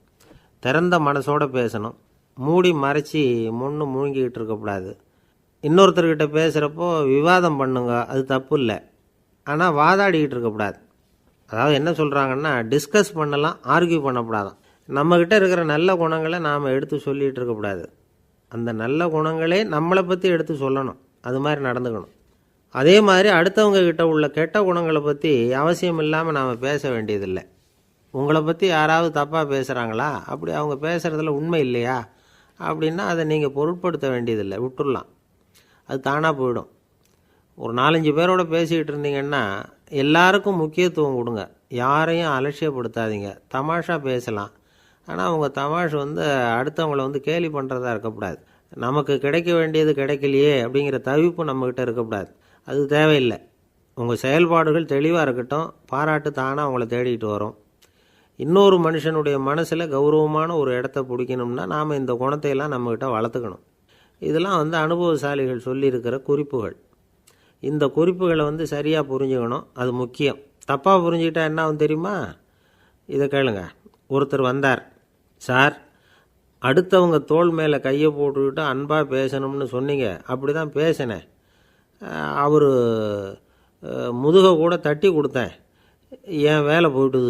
திறந்த மனசோடு பேசணும். மூடி மறைச்சி முழுங்கிக்கிட்டு இருக்கக்கூடாது. இன்னொருத்தர்கிட்ட பேசுகிறப்போ விவாதம் பண்ணுங்க, அது தப்பு இல்லை. ஆனால் வாதாடிக்கிட்டு இருக்கக்கூடாது. அதாவது என்ன சொல்கிறாங்கன்னா, டிஸ்கஸ் பண்ணலாம், ஆர்கியூ பண்ணக்கூடாதான். நம்மக்கிட்ட இருக்கிற நல்ல குணங்களை நாம் எடுத்து சொல்லிகிட்டு இருக்கக்கூடாது. அந்த நல்ல குணங்களே நம்மளை பற்றி எடுத்து சொல்லணும். அது மாதிரி நடந்துக்கணும். அதே மாதிரி அடுத்தவங்க கிட்ட உள்ள கெட்ட குணங்களை பற்றி அவசியம் இல்லாமல் நாம் பேச வேண்டியதில்லை. உங்களை பற்றி யாராவது தப்பாக பேசுகிறாங்களா, அப்படி அவங்க பேசுகிறதுல உண்மை இல்லையா அப்படின்னா அதை நீங்கள் பொருட்படுத்த வேண்டியதில்லை, விட்டுடலாம். அது தானாக போயிடும். ஒரு 4-5 பேரோடு பேசிக்கிட்டு இருந்தீங்கன்னா எல்லாருக்கும் முக்கியத்துவம் கொடுங்க. யாரையும் அலட்சியப்படுத்தாதீங்க. தமாஷா பேசலாம். ஆனால் அவங்க தமாஷ் அடுத்தவங்களை கேலி பண்ணுறதா இருக்கக்கூடாது. நமக்கு கிடைக்க வேண்டியது கிடைக்கலையே அப்படிங்கிற தவிப்பு நம்மக்கிட்ட இருக்கக்கூடாது. அது தேவையில்லை. உங்கள் செயல்பாடுகள் தெளிவாக இருக்கட்டும். பாராட்டு தானாக அவங்கள தேடிட்டு வரும். இன்னொரு மனுஷனுடைய மனசில் கௌரவமான ஒரு இடத்த பிடிக்கணும்னா நாம் இந்த குணத்தையெல்லாம் நம்மக்கிட்ட வளர்த்துக்கணும். இதெல்லாம் அனுபவசாலிகள் சொல்லியிருக்கிற குறிப்புகள். இந்த குறிப்புகளை சரியாக புரிஞ்சுக்கணும். அது முக்கியம். தப்பாக புரிஞ்சுக்கிட்டா என்ன ஆகும் தெரியுமா? இதை கேளுங்க. ஒருத்தர் வந்தார். சார், அடுத்தவங்க தோள் மேலே கையை போட்டுக்கிட்டு அன்பாக பேசணும்னு சொன்னீங்க. அப்படி தான் பேசினேன். அவர் முதுகை கூட தட்டி கொடுத்தேன். என் வேலை போயிட்டுது